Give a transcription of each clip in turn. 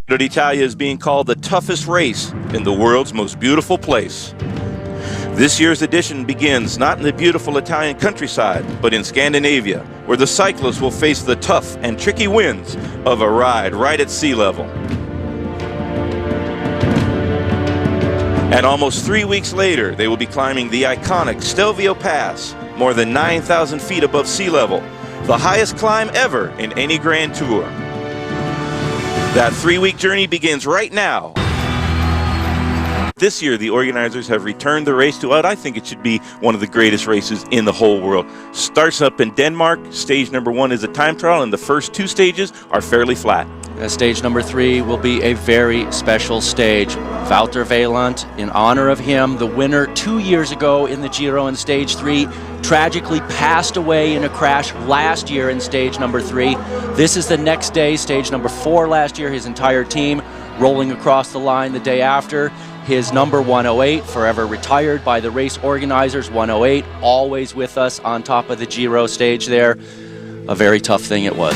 Giro d'Italia is being called the toughest race in the world's most beautiful place. This year's edition begins not in the beautiful Italian countryside, but in Scandinavia, where the cyclists will face the tough and tricky winds of a ride right at sea level. And almost 3 weeks later, they will be climbing the iconic Stelvio Pass, more than 9,000 feet above sea level, the highest climb ever in any Grand Tour. That 3-week journey begins right now. This year, the organizers have returned the race to what I think it should be one of the greatest races in the whole world. Starts up in Denmark. Stage number 1 is a time trial, and the first 2 stages are fairly flat. Stage number 3 will be a very special stage. Wouter Weiland, in honor of him, the winner 2 years ago in the Giro in stage 3, tragically passed away in a crash last year in stage number 3. This is the next day, stage number 4 last year, his entire team rolling across the line the day after. His number 108, forever retired by the race organizers, 108, always with us on top of the Giro stage there. A very tough thing it was.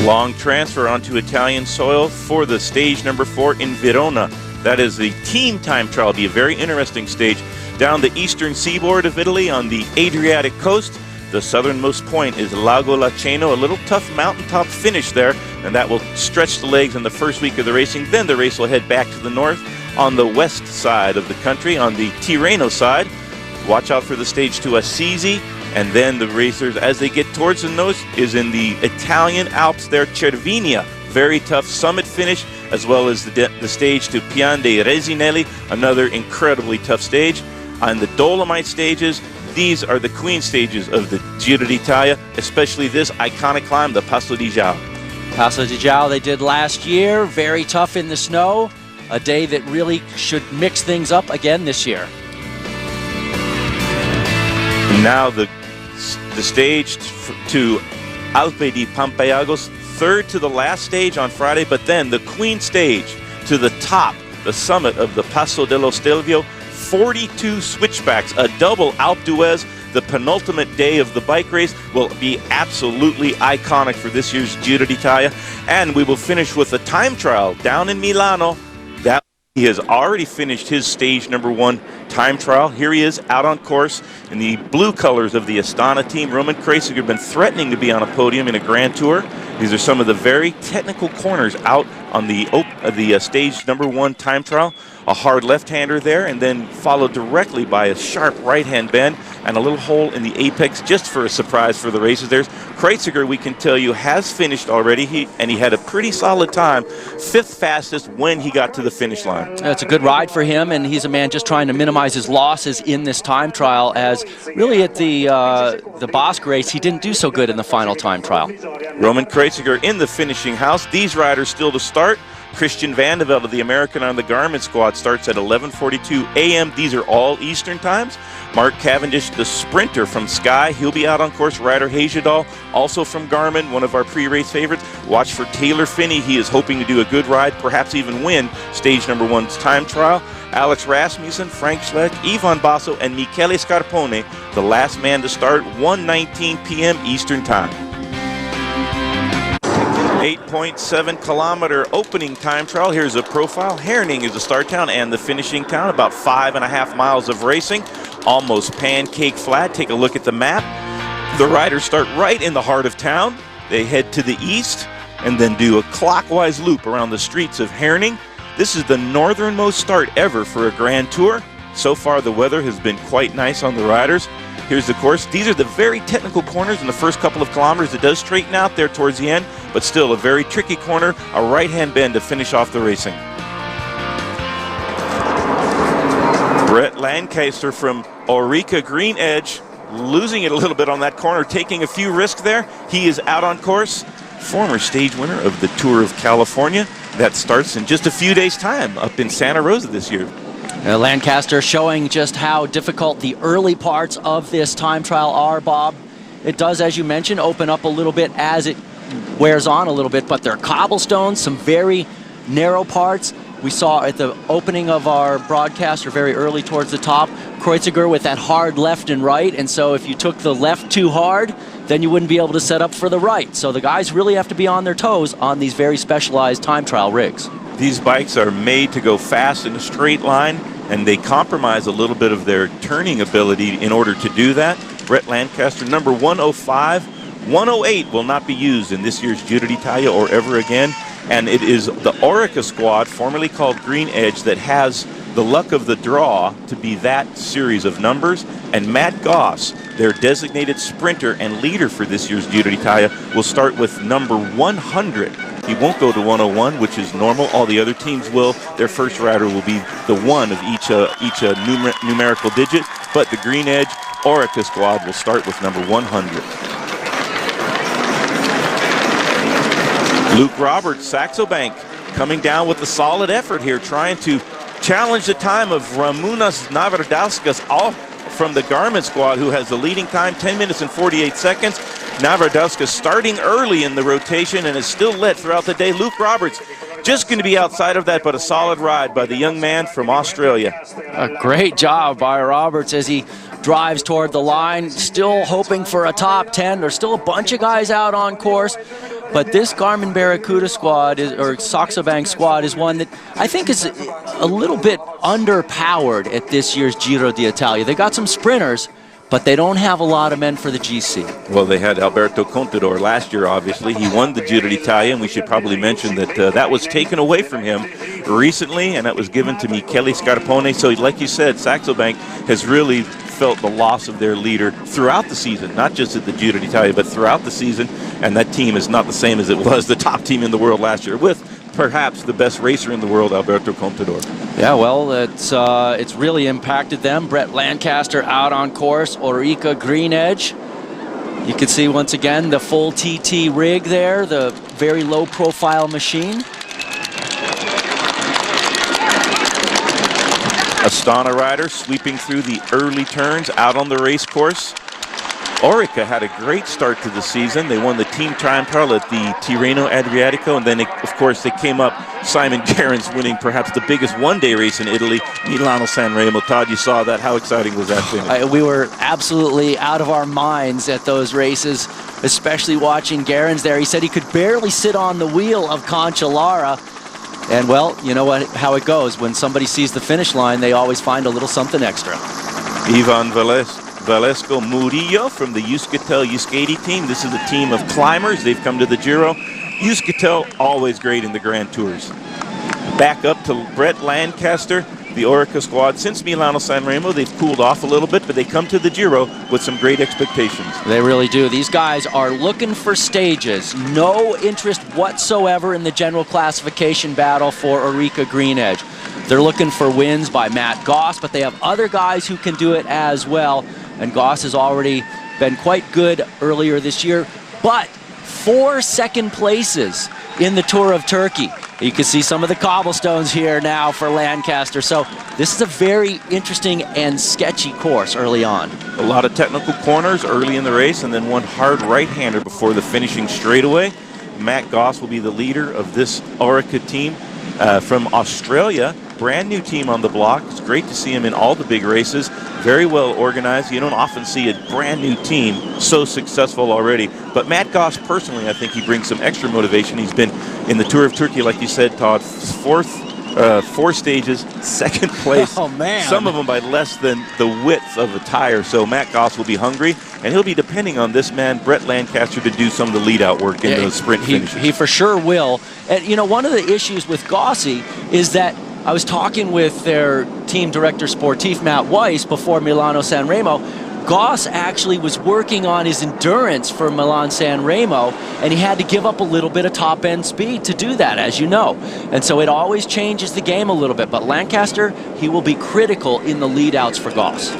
Long transfer onto Italian soil for the stage number 4 in Verona. That is the team time trial. It'll be a very interesting stage down the eastern seaboard of Italy on the Adriatic coast. The southernmost point is Lago Laceno, a little tough mountaintop finish there, and that will stretch the legs in the first week of the racing. Then the race will head back to the north on the west side of the country, on the Tirreno side. Watch out for the stage to Assisi. And then the racers, as they get towards the nose, is in the Italian Alps there, Cervinia. Very tough summit finish, as well as the stage to Pian dei Resinelli, another incredibly tough stage. On the Dolomite stages, these are the queen stages of the Giro d'Italia, especially this iconic climb, the Passo di Jau. Passo di Jau they did last year, very tough in the snow. A day that really should mix things up again this year. Now the stage to Alpe di Pampalagos, third to the last stage on Friday, but then the queen stage to the top, the summit of the Passo dello Stelvio, 42 switchbacks, a double Alpe d'Huez. The penultimate day of the bike race will be absolutely iconic for this year's Giro d'Italia. And we will finish with a time trial down in Milano. That he has already finished his stage number 1 time trial. Here he is out on course in the blue colors of the Astana team. Roman Krejcik has been threatening to be on a podium in a Grand Tour. These are some of the very technical corners out on the stage number 1 time trial. A hard left-hander there, and then followed directly by a sharp right-hand bend and a little hole in the apex just for a surprise for the racers. There's Krejcik, we can tell you, has finished already, he had a pretty solid time, 5th fastest when he got to the finish line. It's a good ride for him, and he's a man just trying to minimize his losses in this time trial, as really at the Basque race, he didn't do so good in the final time trial. Roman Krejcik in the finishing house. These riders still to start. Christian Vandevelde of the American on the Garmin squad starts at 11:42 a.m. These are all Eastern times. Mark Cavendish, the sprinter from Sky, he'll be out on course. Ryder Hagedal, also from Garmin, one of our pre-race favorites. Watch for Taylor Phinney. He is hoping to do a good ride, perhaps even win stage number 1's time trial. Alex Rasmussen, Frank Schleck, Ivan Basso, and Michele Scarpone, the last man to start, 1:19 p.m. Eastern time. 8.7 kilometer opening time trial. Here's a profile. Herning is the start town and the finishing town. About 5.5 miles of racing. Almost pancake flat. Take a look at the map. The riders start right in the heart of town. They head to the east and then do a clockwise loop around the streets of Herning. This is the northernmost start ever for a Grand Tour. So far the weather has been quite nice on the riders. Here's the course. These are the very technical corners in the first couple of kilometers. It does straighten out there towards the end, but still a very tricky corner, a right-hand bend to finish off the racing. Brett Lancaster from Orica Green Edge, losing it a little bit on that corner, taking a few risks there. He is out on course. Former stage winner of the Tour of California. That starts in just a few days' time up in Santa Rosa this year. Lancaster showing just how difficult the early parts of this time trial are, Bob. It does, as you mentioned, open up a little bit as it wears on a little bit, but there are cobblestones, some very narrow parts. We saw at the opening of our broadcast, or very early towards the top, Kreuziger with that hard left and right, and so if you took the left too hard, then you wouldn't be able to set up for the right. So the guys really have to be on their toes on these very specialized time trial rigs. These bikes are made to go fast in a straight line, and they compromise a little bit of their turning ability in order to do that. Brett Lancaster, number 105. 108 will not be used in this year's Giro d'Italia or ever again. And it is the Orica squad, formerly called Green Edge, that has the luck of the draw to be that series of numbers. And Matt Goss, their designated sprinter and leader for this year's Giro d'Italia, will start with number 100. He won't go to 101, which is normal. All the other teams will. Their first rider will be the one of each numerical digit. But the Green Edge Orica squad will start with number 100. Luke Roberts, Saxo Bank, coming down with a solid effort here, trying to challenge the time of Ramunas Navardauskas, all from the Garmin squad, who has the leading time, 10 minutes and 48 seconds. Navardauskas starting early in the rotation and is still led throughout the day. Luke Roberts just going to be outside of that, but a solid ride by the young man from Australia. A great job by Roberts as he drives toward the line, still hoping for a top 10. There's still a bunch of guys out on course, but this Garmin Barracuda squad, or Saxo Bank squad, is one that I think is a little bit underpowered at this year's Giro d'Italia. They got some sprinters, but they don't have a lot of men for the GC. Well, they had Alberto Contador last year, obviously. He won the Giro d'Italia, and we should probably mention that that was taken away from him recently, and that was given to Michele Scarpone. So, like you said, Saxo Bank has really felt the loss of their leader throughout the season, not just at the Giro d'Italia, but throughout the season, and that team is not the same as it was the top team in the world last year, with perhaps the best racer in the world, Alberto Contador. Yeah, well, it's really impacted them. Brett Lancaster out on course, Orica Green Edge. You can see once again the full TT rig there, the very low profile machine. Astana rider sweeping through the early turns out on the race course. Orica had a great start to the season. They won the team time trial at the Tirreno Adriatico, and then, of course, they came up, Simon Gerrans winning perhaps the biggest one-day race in Italy, Milano-San Remo. Todd, you saw that. How exciting was that finish? We were absolutely out of our minds at those races, especially watching Gerrans there. He said he could barely sit on the wheel of Cancellara. And, well, you know how it goes. When somebody sees the finish line, they always find a little something extra. Ivan Valesco Murillo from the Euskaltel-Euskadi team. This is a team of climbers. They've come to the Giro. Euskaltel, always great in the Grand Tours. Back up to Brett Lancaster, the Orica squad. Since Milano-San Remo, they've cooled off a little bit, but they come to the Giro with some great expectations. They really do. These guys are looking for stages. No interest whatsoever in the general classification battle for Orica Green Edge. They're looking for wins by Matt Goss, but they have other guys who can do it as well. And Goss has already been quite good earlier this year, but 4 second places in the Tour of Turkey. You can see some of the cobblestones here now for Lancaster. So this is a very interesting and sketchy course early on. A lot of technical corners early in the race, and then one hard right-hander before the finishing straightaway. Matt Goss will be the leader of this Orica team from Australia. Brand new team on the block. It's great to see him in all the big races. Very well organized. You don't often see a brand new team so successful already. But Matt Goss, personally, I think he brings some extra motivation. He's been in the Tour of Turkey, like you said, Todd, 4 stages, second place. Oh, man. Some of them by less than the width of a tire. So Matt Goss will be hungry, and he'll be depending on this man, Brett Lancaster, to do some of the lead-out work in those sprint finishes. He for sure will. And, you know, one of the issues with Gossi is that I was talking with their team director sportif, Matt Weiss, before Milano-San Remo. Goss actually was working on his endurance for Milan-San Remo, and he had to give up a little bit of top-end speed to do that, as you know. And so it always changes the game a little bit. But Lancaster, he will be critical in the lead-outs for Goss.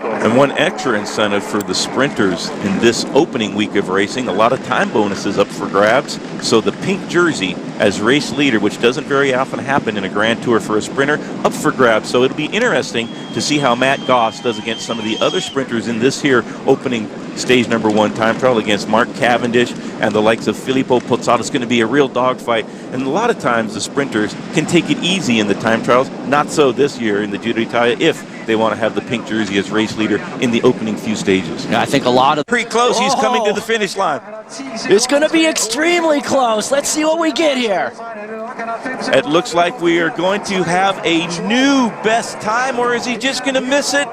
And one extra incentive for the sprinters in this opening week of racing, a lot of time bonuses up for grabs. So the pink jersey as race leader, which doesn't very often happen in a Grand Tour for a sprinter, up for grabs. So it'll be interesting to see how Matt Goss does against some of the other sprinters in this here opening stage number 1 time trial against Mark Cavendish and the likes of Filippo Pozzato. It's going to be a real dogfight. And a lot of times the sprinters can take it easy in the time trials. Not so this year in the Giro d'Italia if they want to have the pink jersey as race leader in the opening few stages. Yeah, I think a lot of... Pretty close. He's coming to the finish line. It's going to be extremely close. Let's see what we get here. It looks like we are going to have a new best time, or is he just going to miss it?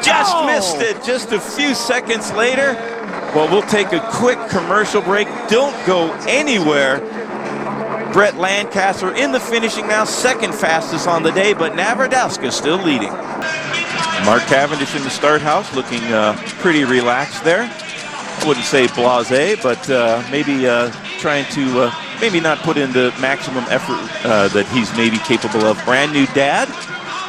Just missed it just a few seconds later. Well, we'll take a quick commercial break. Don't go anywhere. Brett Lancaster in the finishing now, second fastest on the day, but Navardowska still leading. Mark Cavendish in the start house, looking pretty relaxed there. I wouldn't say blasé, but maybe trying to maybe not put in the maximum effort that he's maybe capable of. Brand new dad,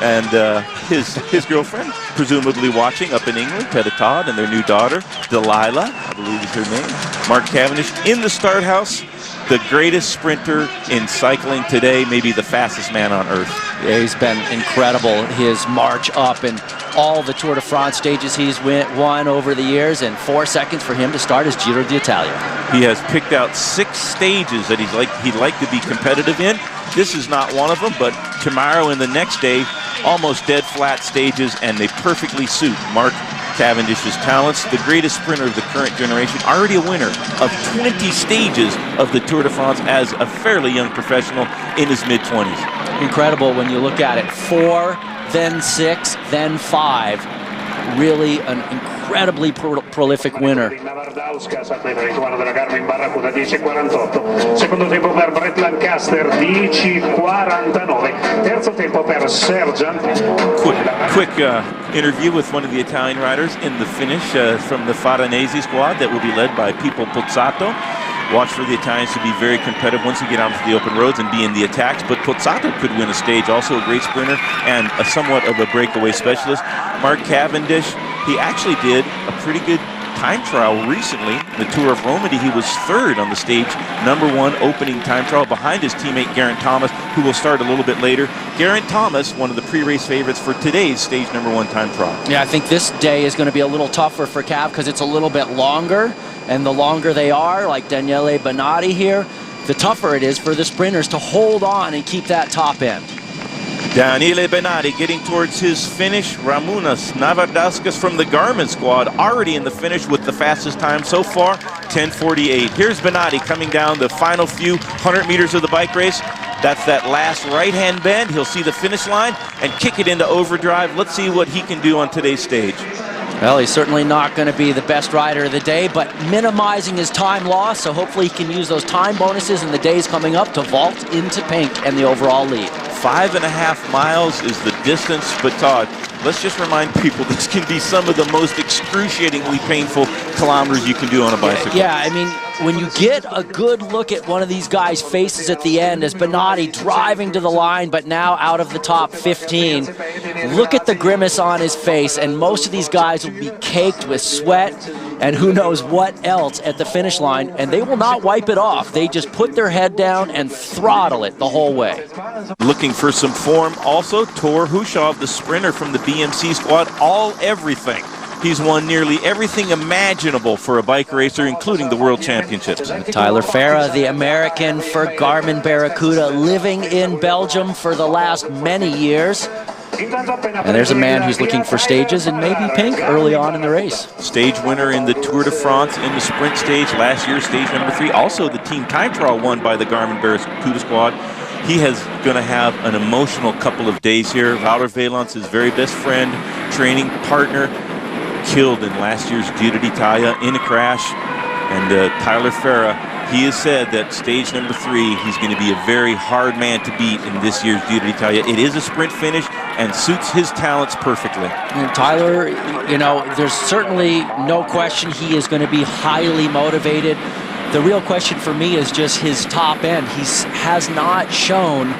and his girlfriend presumably watching up in England, Teta Todd, and their new daughter, Delilah, I believe is her name. Mark Cavendish in the start house. The greatest sprinter in cycling today, maybe the fastest man on earth. Yeah, he's been incredible. His march up and all the Tour de France stages he's won over the years, and 4 seconds for him to start his Giro d'Italia. He has picked out 6 stages that he'd like to be competitive in. This is not one of them, but tomorrow and the next day, almost dead flat stages, and they perfectly suit Mark Cavendish's talents. The greatest sprinter of the current generation, already a winner of 20 stages of the Tour de France as a fairly young professional in his mid-20s. Incredible when you look at it. 4, then 6, then 5. Really an incredibly prolific winner. Secondo tempo per Brett Lancaster 10:49. Terzo tempo per Sergeant. Quick interview with one of the Italian riders in the finish from the Faranesi squad that will be led by Filippo Pozzato. Watch for the Italians to be very competitive once you get onto the open roads and be in the attacks, but Pozzato could win a stage, also a great sprinter and a somewhat of a breakaway specialist. Mark Cavendish, he actually did a pretty good time trial recently. The Tour of Romandie, he was 3rd on the stage number 1 opening time trial behind his teammate Geraint Thomas, who will start a little bit later. Geraint Thomas, one of the pre-race favorites for today's stage number 1 time trial. Yeah, I think this day is going to be a little tougher for Cav because it's a little bit longer, and the longer they are, like Daniele Benatti here, the tougher it is for the sprinters to hold on and keep that top end. Daniele Benatti getting towards his finish. Ramūnas Navardowskis from the Garmin squad already in the finish with the fastest time so far, 10:48. Here's Benatti coming down the final few 100 meters of the bike race. That's that last right-hand bend. He'll see the finish line and kick it into overdrive. Let's see what he can do on today's stage. Well, he's certainly not going to be the best rider of the day, but minimizing his time loss, so hopefully he can use those time bonuses in the days coming up to vault into pink and the overall lead. 5.5 miles is the distance, but Todd, let's just remind people this can be some of the most excruciatingly painful kilometers you can do on a bicycle. Yeah, I mean, when you get a good look at one of these guys' faces at the end as Benatti driving to the line, but now out of the top 15, look at the grimace on his face, and most of these guys will be caked with sweat and who knows what else at the finish line, and they will not wipe it off. They just put their head down and throttle it the whole way. Looking for some form also, Tor Hushovd, the sprinter from the BMC squad, everything. He's won nearly everything imaginable for a bike racer, including the World Championships. Tyler Farah, the American for Garmin Barracuda, living in Belgium for the last many years. And there's a man who's looking for stages and maybe pink early on in the race. Stage winner in the Tour de France in the sprint stage last year, stage number 3. Also the team time trial won by the Garmin Barracuda squad. He has going to have an emotional couple of days here. Wouter Weland's his very best friend, training partner, killed in last year's Giro d'Italia in a crash. And Tyler Farah, he has said that stage number 3, he's going to be a very hard man to beat in this year's Giro d'Italia. It is a sprint finish and suits his talents perfectly. And Tyler, you know, there's certainly no question he is going to be highly motivated. The real question for me is just his top end. He has not shown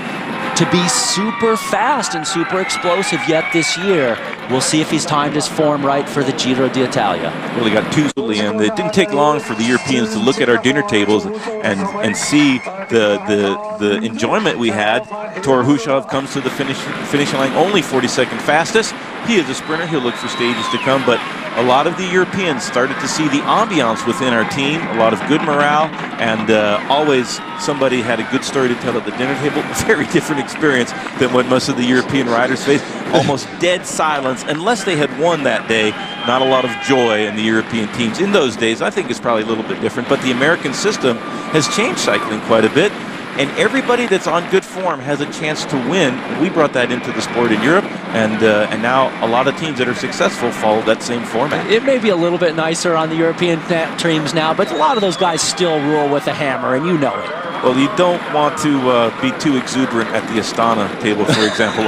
to be super fast and super explosive yet this year. We'll see if he's timed his form right for the Giro d'Italia. Well, he got 2 and it didn't take long for the Europeans to look at our dinner tables and see the enjoyment we had. Tor Hushovd comes to the finish line only 42nd fastest. He is a sprinter. He'll look for stages to come, but a lot of the Europeans started to see the ambiance within our team, a lot of good morale, and always somebody had a good story to tell at the dinner table. A very different experience than what most of the European riders faced. Almost dead silence, unless they had won that day. Not a lot of joy in the European teams. In those days, I think it's probably a little bit different, but the American system has changed cycling quite a bit. And everybody that's on good form has a chance to win. We brought that into the sport in Europe, and now a lot of teams that are successful follow that same format. It may be a little bit nicer on the European teams now, but a lot of those guys still rule with a hammer, and you know it. Well, you don't want to be too exuberant at the Astana table, for example,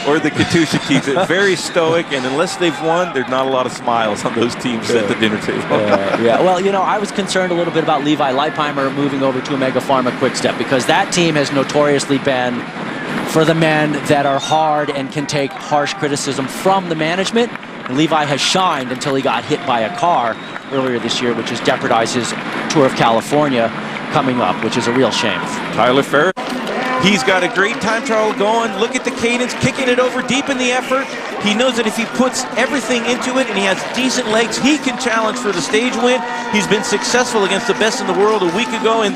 or the Katusha keeps it very stoic, and unless they've won, there's not a lot of smiles on those teams at the dinner table. Yeah, well, you know, I was concerned a little bit about Levi Leipheimer moving over to Omega Pharma Quickstep, because that team has notoriously been for the men that are hard and can take harsh criticism from the management. And Levi has shined until he got hit by a car earlier this year, which has jeopardized his Tour of California coming up, which is a real shame. Tyler Ferret, he's got a great time trial going. Look at the cadence, kicking it over deep in the effort. He knows that if he puts everything into it and he has decent legs, he can challenge for the stage win. He's been successful against the best in the world a week ago in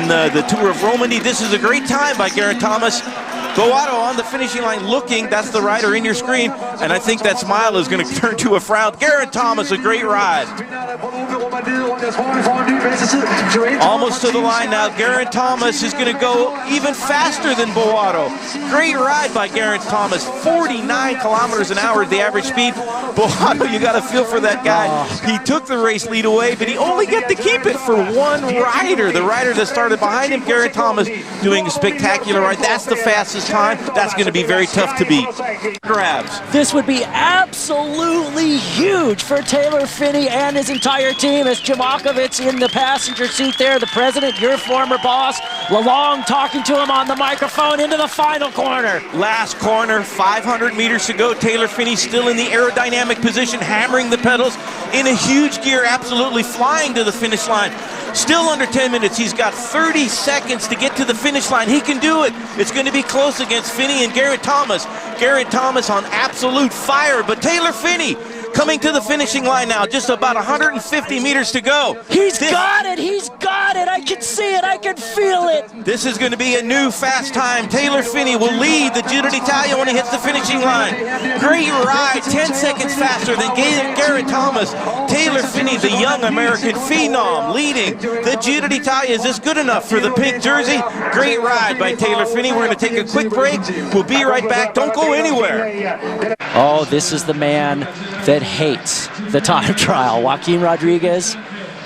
the Tour of Romandie. This is a great time by Geraint Thomas. Boato on the finishing line looking, that's the rider in your screen, and I think that smile is going to turn to a frown. Geraint Thomas, a great ride. Almost to the line now. Geraint Thomas is going to go even faster than Boato. Great ride by Geraint Thomas. 49 kilometers an hour is the average speed. Boato, you got to feel for that guy. He took the race lead away, but he only got to keep it for one rider. The rider that started behind him, Geraint Thomas, doing a spectacular ride. That's the fastest time. That's going to be very tough to beat. Grabs. This would be absolutely huge for Taylor Phinney and his entire team, as Jamakovic's in the passenger seat there, the president, your former boss, Lalonde talking to him on the microphone into the final corner. Last corner, 500 meters to go. Taylor Phinney still in the aerodynamic position, hammering the pedals in a huge gear, absolutely flying to the finish line. Still under 10 minutes. He's got 30 seconds to get to the finish line. He can do it. It's going to be close against Phinney and Geraint Thomas. Geraint Thomas on absolute fire, but Taylor Phinney coming to the finishing line now, just about 150 meters to go. He's got it, I can see it, I can feel it. This is going to be a new fast time. Taylor Phinney will lead the Giro d'Italia when he hits the finishing line. Great ride, 10 seconds faster than Geraint Thomas. Taylor Phinney, the young American phenom, leading the Giro d'Italia. Is this good enough for the pink jersey? Great ride by Taylor Phinney. We're going to take a quick break. We'll be right back. Don't go anywhere. Oh, this is the man that hates the time trial. Joaquin Rodriguez.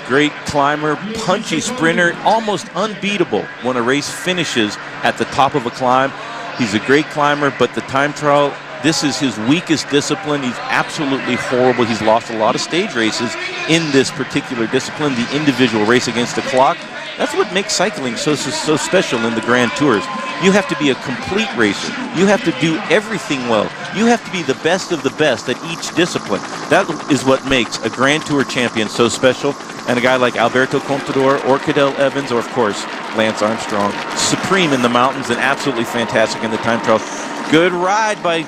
Great climber, punchy sprinter, almost unbeatable when a race finishes at the top of a climb. He's a great climber, but the time trial, this is his weakest discipline. He's absolutely horrible. He's lost a lot of stage races in this particular discipline, the individual race against the clock. That's what makes cycling so special in the Grand Tours. You have to be a complete racer. You have to do everything well. You have to be the best of the best at each discipline. That is what makes a Grand Tour champion so special. And a guy like Alberto Contador or Cadel Evans, or of course, Lance Armstrong, supreme in the mountains and absolutely fantastic in the time trials. Good ride by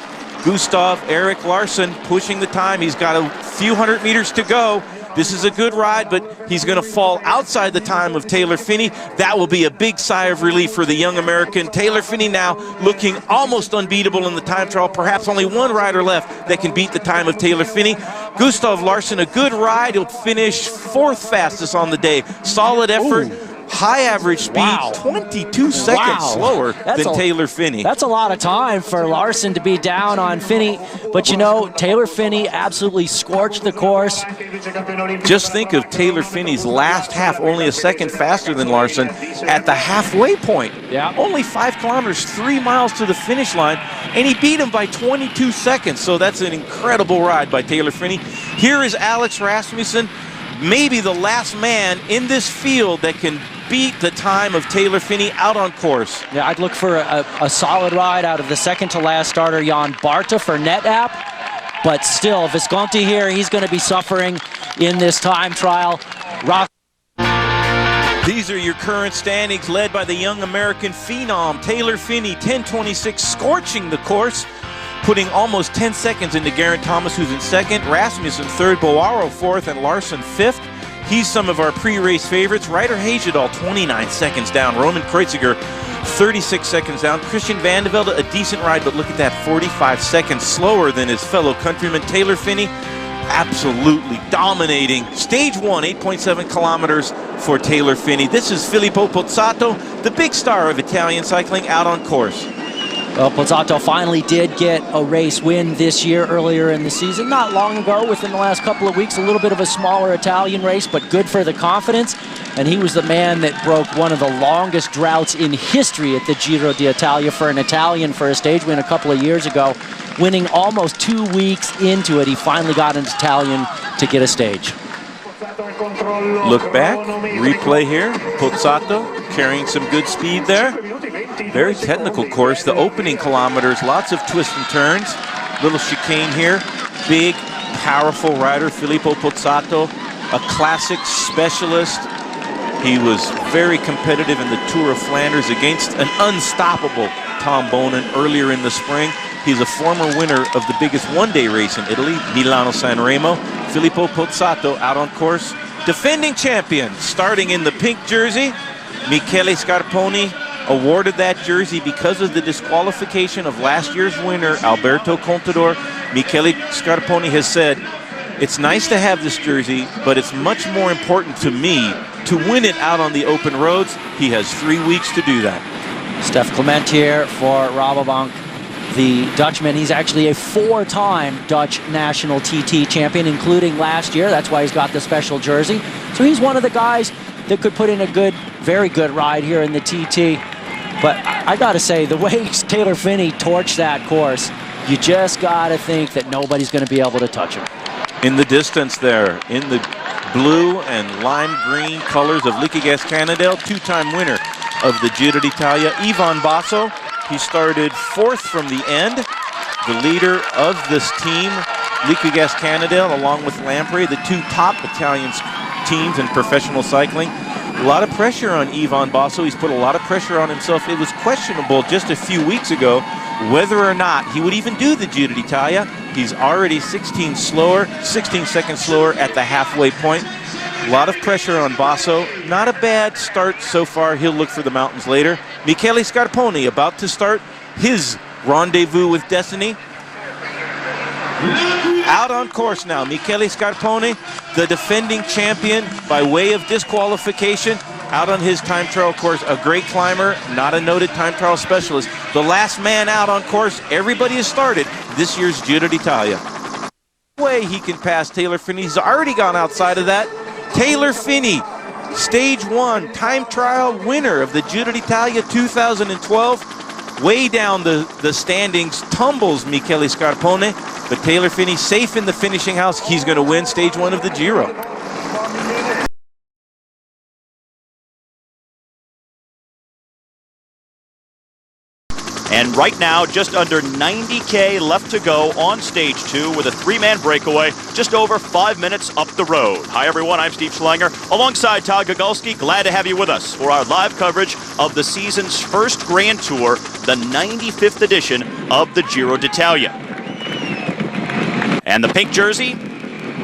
Gustav Erik Larsen, pushing the time. He's got a few hundred meters to go. This is a good ride, but he's going to fall outside the time of Taylor Phinney. That will be a big sigh of relief for the young American. Taylor Phinney now looking almost unbeatable in the time trial. Perhaps only one rider left that can beat the time of Taylor Phinney. Gustav Larsen, a good ride. He'll finish 4th fastest on the day. Solid effort. Ooh. High average speed, 22 seconds slower than Taylor Phinney. That's a lot of time for Larsen to be down on Phinney. But you know, Taylor Phinney absolutely scorched the course. Just think of Taylor Phinney's last half, only a second faster than Larsen at the halfway point. Yeah. Only 5 kilometers, 3 miles to the finish line, and he beat him by 22 seconds. So that's an incredible ride by Taylor Phinney. Here is Alex Rasmussen, maybe the last man in this field that can beat the time of Taylor Phinney out on course. Yeah, I'd look for a solid ride out of the second to last starter, Jan Barta for NetApp. But still, Visconti here, he's going to be suffering in this time trial. These are your current standings, led by the young American phenom, Taylor Phinney, 10:26, scorching the course. putting almost 10 seconds into Geraint Thomas, who's in second, Rasmussen third, Boaro fourth, and Larson fifth. He's some of our pre-race favorites. Ryder Hagedal 29 seconds down. Roman Kreuziger 36 seconds down. Christian Vande Velde, a decent ride, but look at that, 45 seconds slower than his fellow countryman Taylor Phinney. Absolutely dominating. Stage 1, 8.7 kilometers for Taylor Phinney. This is Filippo Pozzato, the big star of Italian cycling, out on course. Well, Pozzato finally did get a race win this year earlier in the season. Not long ago, within the last couple of weeks, a little bit of a smaller Italian race, but good for the confidence. And he was the man that broke one of the longest droughts in history at the Giro d'Italia for an Italian for a stage win a couple of years ago. Winning almost 2 weeks into it, he finally got an Italian to get a stage. Look back, replay here. Pozzato carrying some good speed there. Very technical course. The opening kilometers, lots of twists and turns. Little chicane here. Big, powerful rider, Filippo Pozzato, a classic specialist. He was very competitive in the Tour of Flanders against an unstoppable Tom Bonen earlier in the spring. He's a former winner of the biggest one-day race in Italy, Milano-San Remo. Filippo Pozzato out on course. Defending champion, starting in the pink jersey. Michele Scarponi awarded that jersey because of the disqualification of last year's winner, Alberto Contador. Michele Scarponi has said, it's nice to have this jersey, but it's much more important to me to win it out on the open roads. He has 3 weeks to do that. Stef Clement here for Rabobank. The Dutchman, he's actually a 4-time Dutch national TT champion, including last year. That's why he's got the special jersey. So he's one of the guys that could put in a good, very good ride here in the TT. But I got to say, the way Taylor Phinney torched that course, you just got to think that nobody's going to be able to touch him. In the distance there, in the blue and lime green colors of Liquigas Cannondale, 2-time winner of the Giro d'Italia, Ivan Basso. He started 4th from the end. The leader of this team, Liquigas Cannondale, along with Lampre, the 2 top Italian teams in professional cycling. A lot of pressure on Ivan Basso. He's put a lot of pressure on himself. It was questionable just a few weeks ago whether or not he would even do the Giro d'Italia. He's already 16 seconds slower at the halfway point. A lot of pressure on Basso. Not a bad start so far. He'll look for the mountains later. Michele Scarponi about to start his rendezvous with destiny. Out on course now, Michele Scarponi, the defending champion by way of disqualification, out on his time trial course. A great climber, not a noted time trial specialist. The last man out on course. Everybody has started this year's Giro d'Italia. Way he can pass Taylor Phinney. He's already gone outside of that. Taylor Phinney, Stage 1 time trial winner of the Giro d'Italia 2012. Way down the standings, tumbles Michele Scarponi, but Taylor Phinney safe in the finishing house. He's going to win Stage 1 of the Giro. And right now, just under 90K left to go on Stage 2 with a 3-man breakaway, just over 5 minutes up the road. Hi, everyone. I'm Steve Schlanger, alongside Todd Gogolski. Glad to have you with us for our live coverage of the season's first Grand Tour, the 95th edition of the Giro d'Italia. And the pink jersey,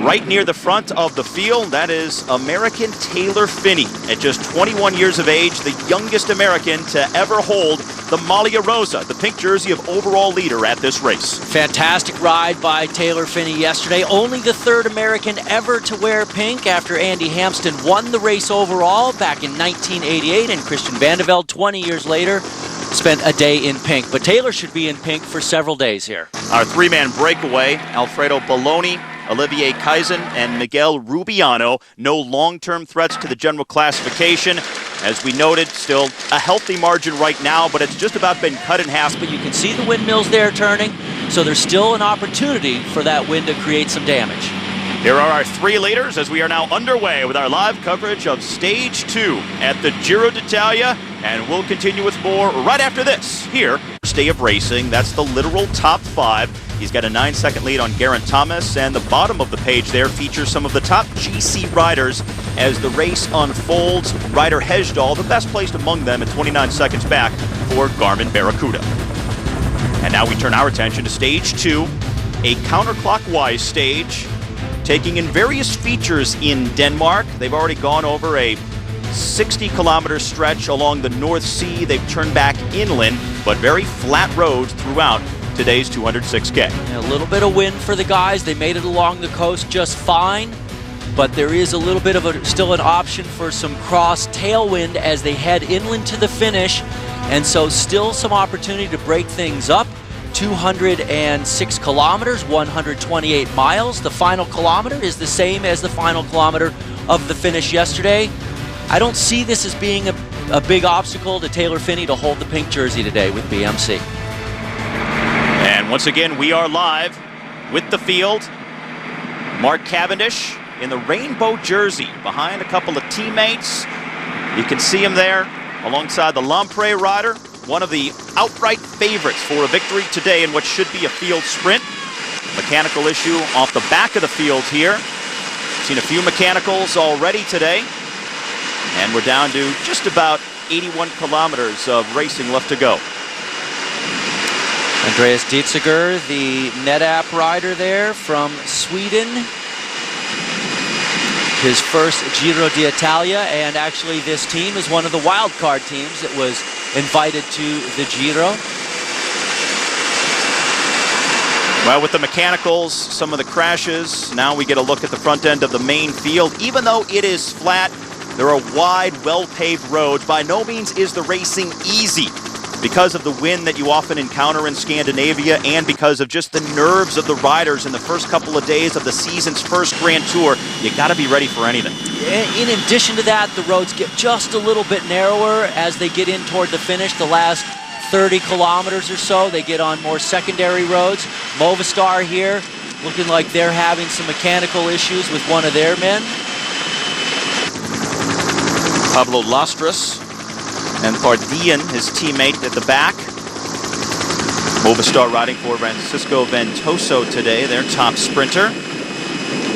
right near the front of the field, that is American Taylor Phinney. At just 21 years of age, the youngest American to ever hold the Maglia Rosa, the pink jersey of overall leader at this race. Fantastic ride by Taylor Phinney yesterday. Only the 3rd American ever to wear pink after Andy Hampsten won the race overall back in 1988, and Christian Vande Velde 20 years later spent a day in pink. But Taylor should be in pink for several days here. Our 3-man breakaway, Alfredo Belloni, Olivier Kaizen, and Miguel Rubiano. No long-term threats to the general classification. As we noted, still a healthy margin right now, but it's just about been cut in half. But you can see the windmills there turning, so there's still an opportunity for that wind to create some damage. Here are our 3 leaders as we are now underway with our live coverage of Stage 2 at the Giro d'Italia, and we'll continue with more right after this here. First day of racing, that's the literal top 5. He's got a 9-second lead on Geraint Thomas, and the bottom of the page there features some of the top GC riders as the race unfolds. Ryder Hagedal, the best placed among them at 29 seconds back for Garmin Barracuda. And now we turn our attention to stage 2, a counterclockwise stage, taking in various features in Denmark. They've already gone over a 60-kilometer stretch along the North Sea. They've turned back inland, but very flat roads throughout today's 206K. A little bit of wind for the guys. They made it along the coast just fine, but there is a little bit of still an option for some cross tailwind as they head inland to the finish, and so still some opportunity to break things up. 206 kilometers, 128 miles. The final kilometer is the same as the final kilometer of the finish yesterday. I don't see this as being a big obstacle to Taylor Phinney to hold the pink jersey today with BMC. And once again, we are live with the field. Mark Cavendish in the rainbow jersey behind a couple of teammates. You can see him there alongside the Lamprey rider, one of the outright favorites for a victory today in what should be a field sprint. Mechanical issue off the back of the field here. Seen a few mechanicals already today. And we're down to just about 81 kilometers of racing left to go. Andreas Dietziger, the NetApp rider there from Sweden. His first Giro d'Italia, and actually this team is one of the wild card teams that was invited to the Giro. Well, with the mechanicals, some of the crashes, now we get a look at the front end of the main field. Even though it is flat, there are wide, well-paved roads. By no means is the racing easy because of the wind that you often encounter in Scandinavia and because of just the nerves of the riders in the first couple of days of the season's first Grand Tour. You got to be ready for anything. In addition to that, the roads get just a little bit narrower as they get in toward the finish. The last 30 kilometers or so, they get on more secondary roads. Movistar here looking like they're having some mechanical issues with one of their men. Pablo Lastras and Pardian, his teammate at the back. Movistar riding for Francisco Ventoso today, their top sprinter.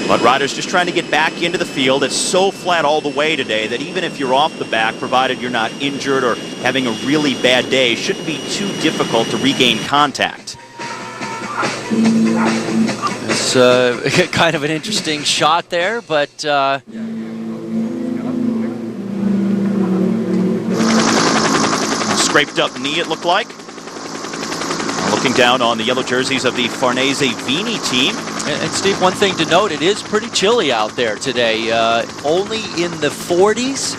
But riders just trying to get back into the field. It's so flat all the way today that even if you're off the back, provided you're not injured or having a really bad day, it shouldn't be too difficult to regain contact. It's kind of an interesting shot there, but scraped up knee, it looked like. Looking down on the yellow jerseys of the Farnese Vini team. And Steve, one thing to note, it is pretty chilly out there today. Only in the 40s,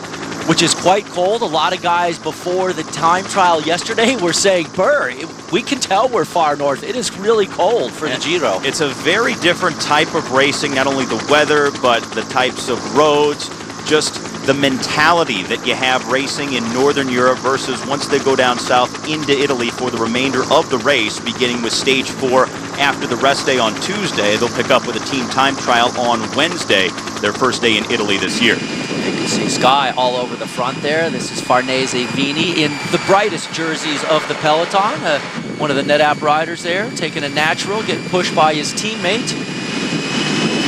which is quite cold. A lot of guys before the time trial yesterday were saying, Burr, we can tell we're far north. It is really cold for the Giro. It's a very different type of racing, not only the weather, but the types of roads, just the mentality that you have racing in Northern Europe versus once they go down south into Italy for the remainder of the race, beginning with stage 4 after the rest day on Tuesday. They'll pick up with a team time trial on Wednesday, their first day in Italy this year. You can see Sky all over the front there. This is Farnese Vini in the brightest jerseys of the peloton. One of the NetApp riders there, taking a natural, getting pushed by his teammate.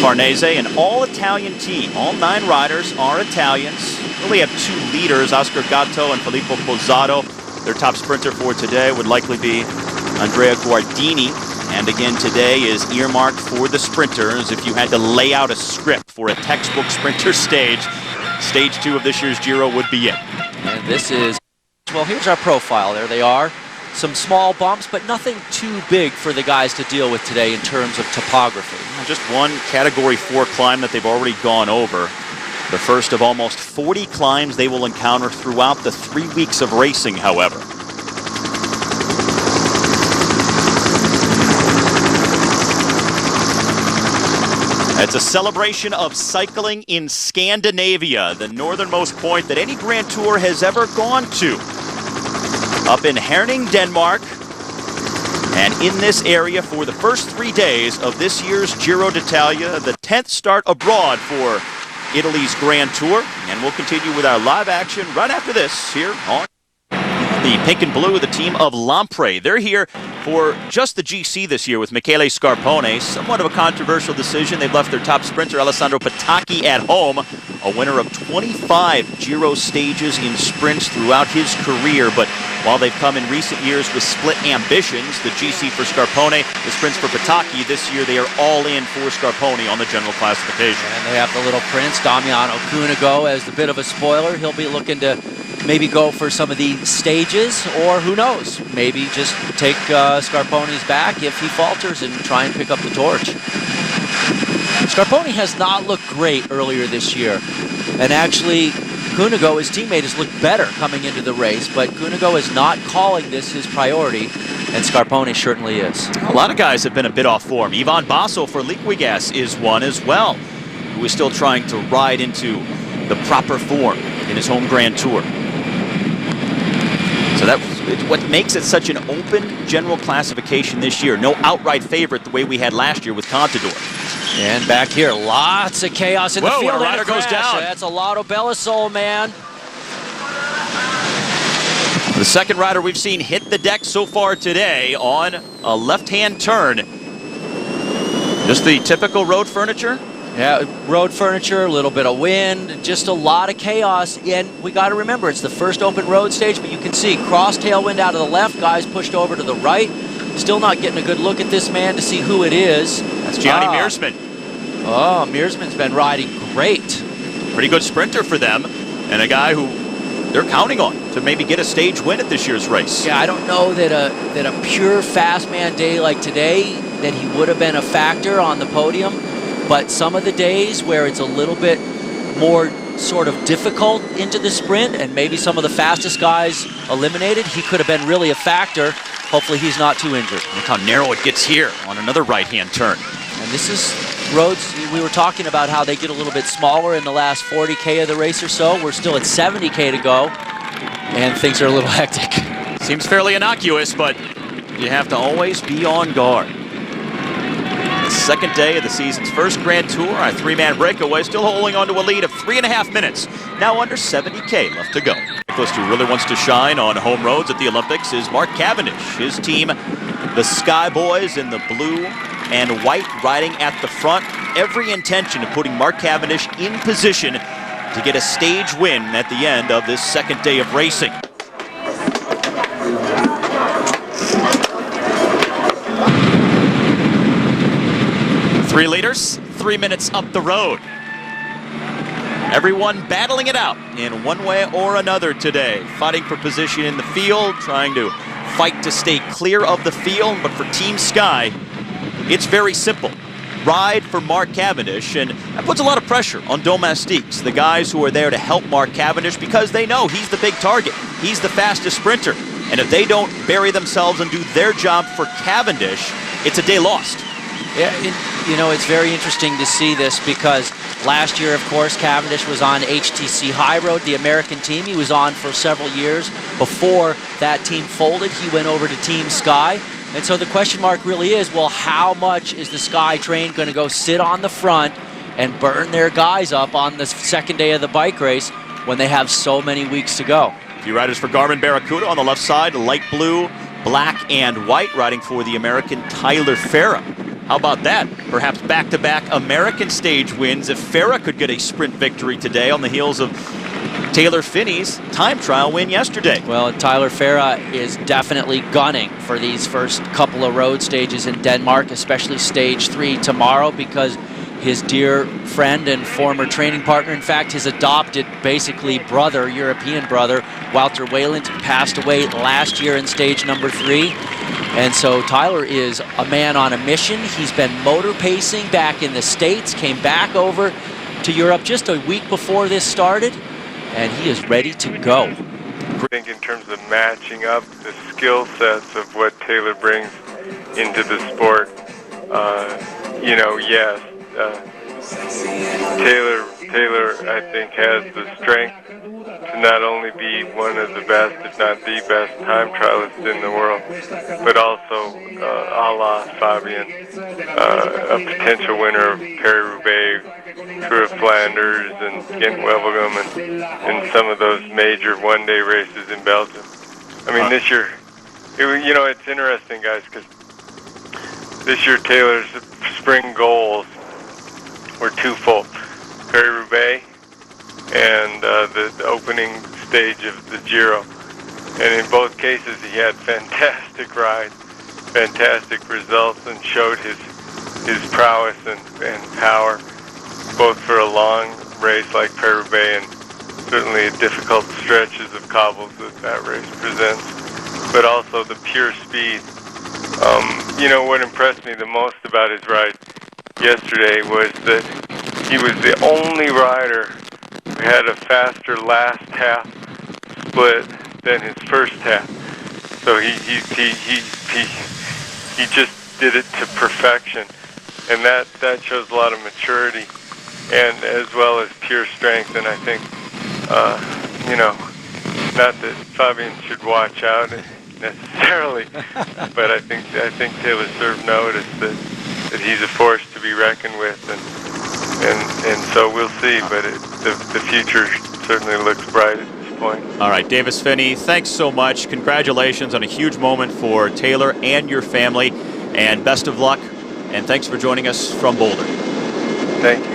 Farnese, an all-Italian team. All 9 riders are Italians. We only have 2 leaders, Oscar Gatto and Filippo Pozzato. Their top sprinter for today would likely be Andrea Guardini. And again, today is earmarked for the sprinters. If you had to lay out a script for a textbook sprinter stage, stage 2 of this year's Giro would be it. And this is, well, here's our profile. There they are. Some small bumps, but nothing too big for the guys to deal with today in terms of topography. Just one Category 4 climb that they've already gone over. The first of almost 40 climbs they will encounter throughout the 3 weeks of racing, however. It's a celebration of cycling in Scandinavia, the northernmost point that any Grand Tour has ever gone to. Up in Herning, Denmark, and in this area for the first 3 days of this year's Giro d'Italia, the 10th start abroad for Italy's Grand Tour. And we'll continue with our live action right after this here on The pink and blue, the team of Lampre. They're here for just the GC this year with Michele Scarpone. Somewhat of a controversial decision. They've left their top sprinter, Alessandro Patacchi, at home. A winner of 25 Giro stages in sprints throughout his career. But while they've come in recent years with split ambitions, the GC for Scarpone, the sprints for Patacchi, this year they are all in for Scarpone on the general classification. And they have the little prince, Damiano Cunego, as the bit of a spoiler. He'll be looking to maybe go for some of the stages, or who knows, maybe just take Scarpone's back if he falters and try and pick up the torch. Scarpone has not looked great earlier this year, and actually Cunego, his teammate, has looked better coming into the race, but Cunego is not calling this his priority, and Scarpone certainly is. A lot of guys have been a bit off form. Ivan Basso for Liquigas is one as well, who is still trying to ride into the proper form in his home Grand Tour. So that's what makes it such an open general classification this year. No outright favorite the way we had last year with Contador. And back here, lots of chaos in the field. A rider goes down. That's a Lotto Belisol, man. The second rider we've seen hit the deck so far today on a left-hand turn. Just the typical road furniture? Yeah, road furniture, a little bit of wind, just a lot of chaos. And we got to remember, it's the first open road stage, but you can see cross tailwind out of the left, guys pushed over to the right. Still not getting a good look at this man to see who it is. That's Gianni Meersman. Oh, Meersman's been riding great. Pretty good sprinter for them, and a guy who they're counting on to maybe get a stage win at this year's race. Yeah, I don't know that a pure fast man day like today, that he would have been a factor on the podium. But some of the days where it's a little bit more sort of difficult into the sprint and maybe some of the fastest guys eliminated, he could have been really a factor. Hopefully he's not too injured. Look how narrow it gets here on another right-hand turn. And this is roads, we were talking about how they get a little bit smaller in the last 40K of the race or so. We're still at 70K to go, and things are a little hectic. Seems fairly innocuous, but you have to always be on guard. The second day of the season's first Grand Tour, a three-man breakaway, still holding on to a lead of 3.5 minutes. Now under 70K left to go. Nicholas, who really wants to shine on home roads at the Olympics, is Mark Cavendish. His team, the Sky Boys in the blue and white, riding at the front. Every intention of putting Mark Cavendish in position to get a stage win at the end of this second day of racing. Three leaders, 3 minutes up the road. Everyone battling it out in one way or another today. Fighting for position in the field, trying to fight to stay clear of the field. But for Team Sky, it's very simple. Ride for Mark Cavendish, and that puts a lot of pressure on Domestiques, the guys who are there to help Mark Cavendish, because they know he's the big target. He's the fastest sprinter. And if they don't bury themselves and do their job for Cavendish, it's a day lost. Yeah, you know, it's very interesting to see this because last year, of course, Cavendish was on HTC High Road, the American team. He was on for several years. Before that team folded, he went over to Team Sky. And so the question mark really is, well, how much is the Sky train going to go sit on the front and burn their guys up on the second day of the bike race when they have so many weeks to go? A few riders for Garmin Barracuda on the left side, light blue, black, and white, riding for the American Tyler Farah. How about that? Perhaps back-to-back American stage wins if Farah could get a sprint victory today on the heels of Taylor Phinney's time trial win yesterday. Well, Tyler Farah is definitely gunning for these first couple of road stages in Denmark, especially stage 3 tomorrow, because his dear friend and former training partner, in fact, his adopted, basically brother, European brother, Wouter Wayland, passed away last year in stage number 3. And so Tyler is a man on a mission. He's been motor pacing back in the States, came back over to Europe just a week before this started, and he is ready to go. I think in terms of matching up the skill sets of what Taylor brings into the sport, you know, yes, Taylor, I think, has the strength to not only be one of the best, if not the best time trialist in the world, but also, a la Fabian, a potential winner of Paris-Roubaix, Tour of Flanders, and Ghent-Wevelgem, and some of those major one-day races in Belgium. I mean, this year, you know, it's interesting, guys, because this year Taylor's spring goals were twofold: Paris-Roubaix and the opening stage of the Giro. And in both cases, he had fantastic rides, fantastic results, and showed his prowess and power, both for a long race like Paris-Roubaix and certainly difficult stretches of cobbles that race presents, but also the pure speed. You know, what impressed me the most about his ride yesterday was that he was the only rider who had a faster last half split than his first half. So he just did it to perfection, and that shows a lot of maturity, and as well as pure strength. And I think, you know, not that Fabian should watch out necessarily, but I think Taylor served notice that he's a force to be reckoned with, and so we'll see. But the future certainly looks bright at this point. All right, Davis Finney, thanks so much. Congratulations on a huge moment for Taylor and your family, and best of luck. And thanks for joining us from Boulder. Thank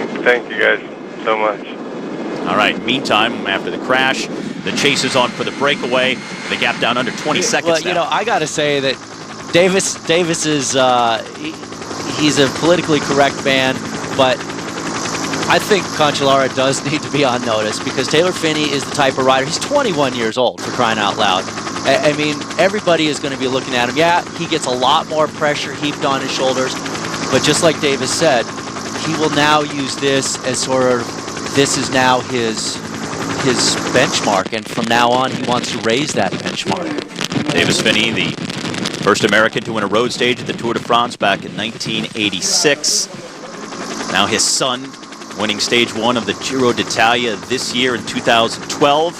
you guys so much. All right, meantime, after the crash, the chase is on for the breakaway. The gap down under 20 seconds Well, you know, I got to say that Davis is, he's a politically correct man, but I think Cancellara does need to be on notice, because Taylor Finney is the type of rider. He's 21 years old, for crying out loud. I mean, everybody is going to be looking at him. Yeah, he gets a lot more pressure heaped on his shoulders, but just like Davis said, he will now use this as sort of, this is now his benchmark, and from now on he wants to raise that benchmark. Davis Finney, the first American to win a road stage at the Tour de France back in 1986. Now his son winning stage 1 of the Giro d'Italia this year in 2012.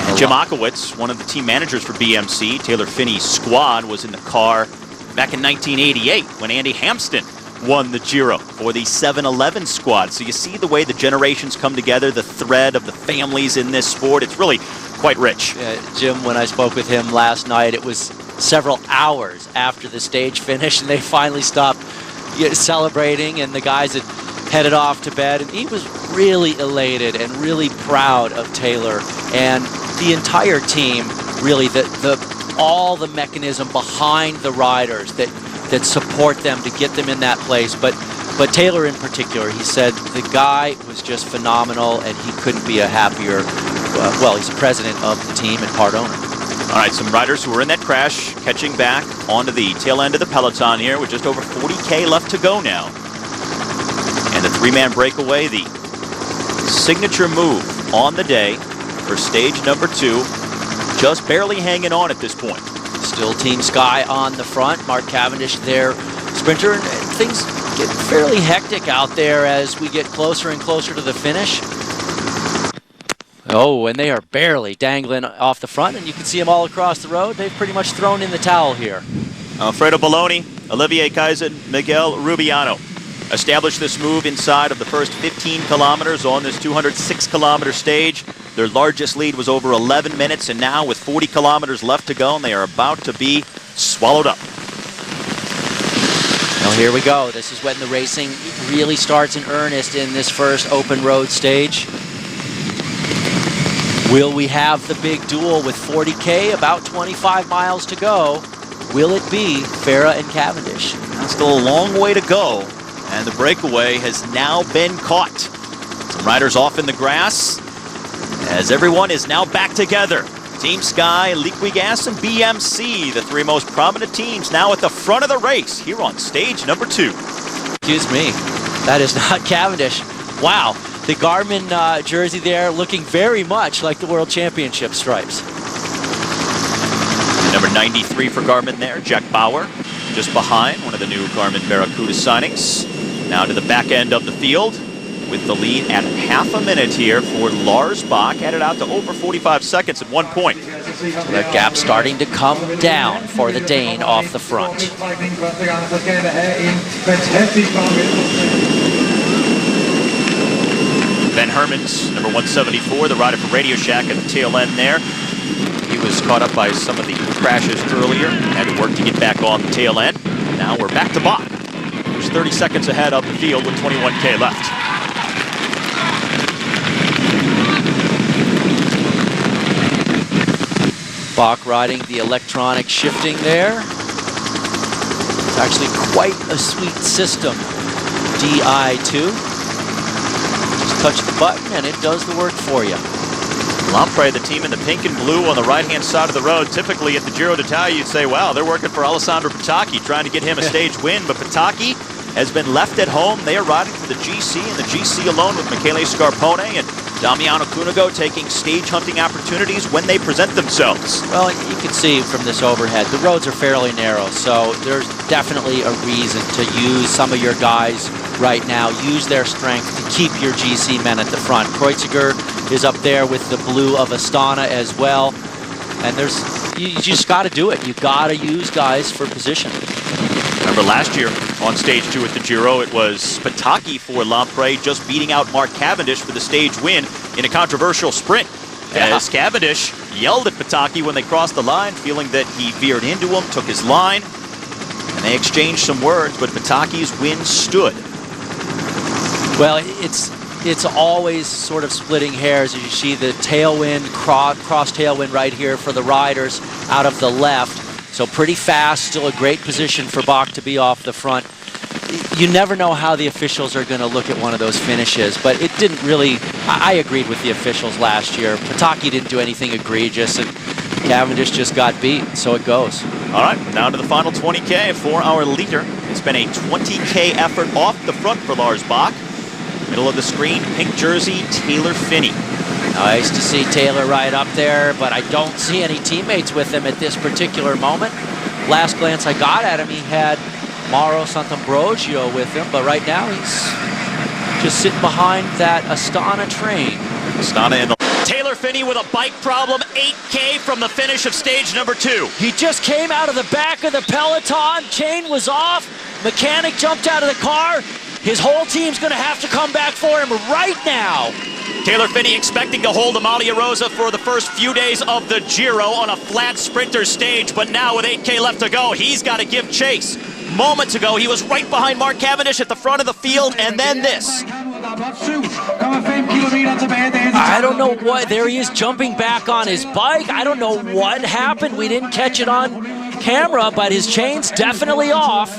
And Jim Akowitz, one of the team managers for BMC, Taylor Finney's squad, was in the car back in 1988 when Andy Hampsten won the Giro for the 7-Eleven squad. So you see the way the generations come together, the thread of the families in this sport. It's really quite rich. Jim, when I spoke with him last night, it was several hours after the stage finished, and they finally stopped celebrating, and the guys had headed off to bed, and he was really elated and really proud of Taylor and the entire team, really, all the mechanism behind the riders that support them to get them in that place. But Taylor in particular, he said the guy was just phenomenal, and he couldn't be a happier, well, he's the president of the team and part owner. All right, some riders who were in that crash catching back onto the tail end of the peloton here with just over 40K left to go now. And the three-man breakaway, the signature move on the day for stage number 2, just barely hanging on at this point. Still Team Sky on the front. Mark Cavendish, their sprinter, and things get fairly hectic out there as we get closer and closer to the finish. Oh, and they are barely dangling off the front, and you can see them all across the road. They've pretty much thrown in the towel here. Alfredo Belloni, Olivier Kaizen, Miguel Rubiano established this move inside of the first 15 kilometers on this 206-kilometer stage. Their largest lead was over 11 minutes, and now with 40 kilometers left to go, and they are about to be swallowed up. Well, here we go. This is when the racing really starts in earnest in this first open road stage. Will we have the big duel with 40K, about 25 miles to go? Will it be Farah and Cavendish? That's still a long way to go, and the breakaway has now been caught. Some riders off in the grass, as everyone is now back together. Team Sky, Liquigas, and BMC, the three most prominent teams, now at the front of the race here on stage number 2. Excuse me, that is not Cavendish. Wow, the Garmin jersey there looking very much like the World Championship stripes. Number 93 for Garmin there, Jack Bauer, just behind, one of the new Garmin Barracuda signings. Now to the back end of the field, with the lead at half a minute here for Lars Bach, added out to over 45 seconds at one point. So that gap starting to come down for the Dane off the front. Ben Hermans, number 174, the rider for Radio Shack at the tail end there. He was caught up by some of the crashes earlier, had to work to get back on the tail end. Now we're back to Bach, who's 30 seconds ahead of the field with 21K left. Bach riding the electronic shifting there. It's actually quite a sweet system. DI2. Just touch the button and it does the work for you. Lampre, the team in the pink and blue on the right-hand side of the road. Typically at the Giro d'Italia, you'd say, wow, they're working for Alessandro Petacchi, trying to get him a stage win. But Petacchi has been left at home. They are riding for the GC, and the GC alone with Michele Scarpone and Damiano Cunego taking stage hunting opportunities when they present themselves. Well, you can see from this overhead, the roads are fairly narrow, so there's definitely a reason to use some of your guys right now, use their strength to keep your GC men at the front. Kreuziger is up there with the blue of Astana as well, and you just got to do it. You got to use guys for position. Remember last year on stage 2 at the Giro, it was Petacchi for Lampre just beating out Mark Cavendish for the stage win in a controversial sprint. As Cavendish yelled at Petacchi when they crossed the line, feeling that he veered into him, took his line, and they exchanged some words, but Petacchi's win stood. Well, it's always sort of splitting hairs as you see the tailwind, cross tailwind right here for the riders out of the left. So pretty fast, still a great position for Bach to be off the front. You never know how the officials are going to look at one of those finishes, but it didn't really, I agreed with the officials last year. Petacchi didn't do anything egregious, and Cavendish just got beat, so it goes. All right, down to the final 20K for our leader. It's been a 20K effort off the front for Lars Bach. Middle of the screen, pink jersey, Taylor Phinney. Nice to see Taylor right up there, but I don't see any teammates with him at this particular moment. Last glance I got at him, he had Mauro Sant'Ambrogio with him, but right now he's just sitting behind that Astana train. Astana in the... Taylor Phinney with a bike problem, 8K from the finish of stage number 2. He just came out of the back of the peloton, chain was off, mechanic jumped out of the car. His whole team's gonna have to come back for him right now. Taylor Phinney expecting to hold Amalia Rosa for the first few days of the Giro on a flat sprinter stage, but now with 8K left to go, he's got to give chase. Moments ago, he was right behind Mark Cavendish at the front of the field, and then this. I don't know what, there he is jumping back on his bike. I don't know what happened. We didn't catch it on camera, but his chain's definitely off.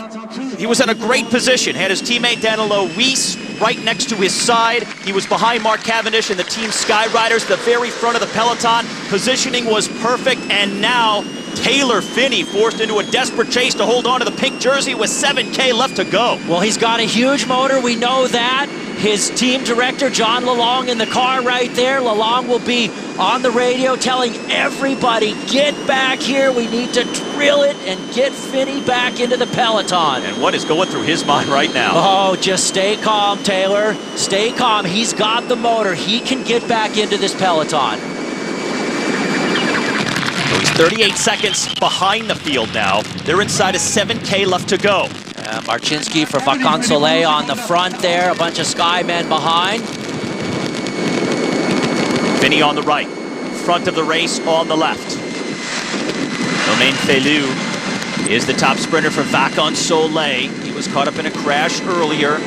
He was in a great position, had his teammate Danilo Weiss right next to his side. He was behind Mark Cavendish and the Team Sky Riders, the very front of the peloton. Positioning was perfect, and now Taylor Phinney forced into a desperate chase to hold on to the pink jersey with 7K left to go. Well, he's got a huge motor, we know that. His team director, John Lalonde, in the car right there. Lalonde will be on the radio telling everybody, get back here, we need to drill it and get Phinney back into the peloton. And what is going through his mind right now? Oh, just stay calm, Taylor. Stay calm. He's got the motor. He can get back into this peloton. So he's 38 seconds behind the field now. They're inside of 7K left to go. Marcinski for Vacansoleil on the front there. A bunch of Sky men behind. Phinney on the right. Front of the race on the left. Domaine Felu is the top sprinter for Vacansoleil. He was caught up in a crash earlier.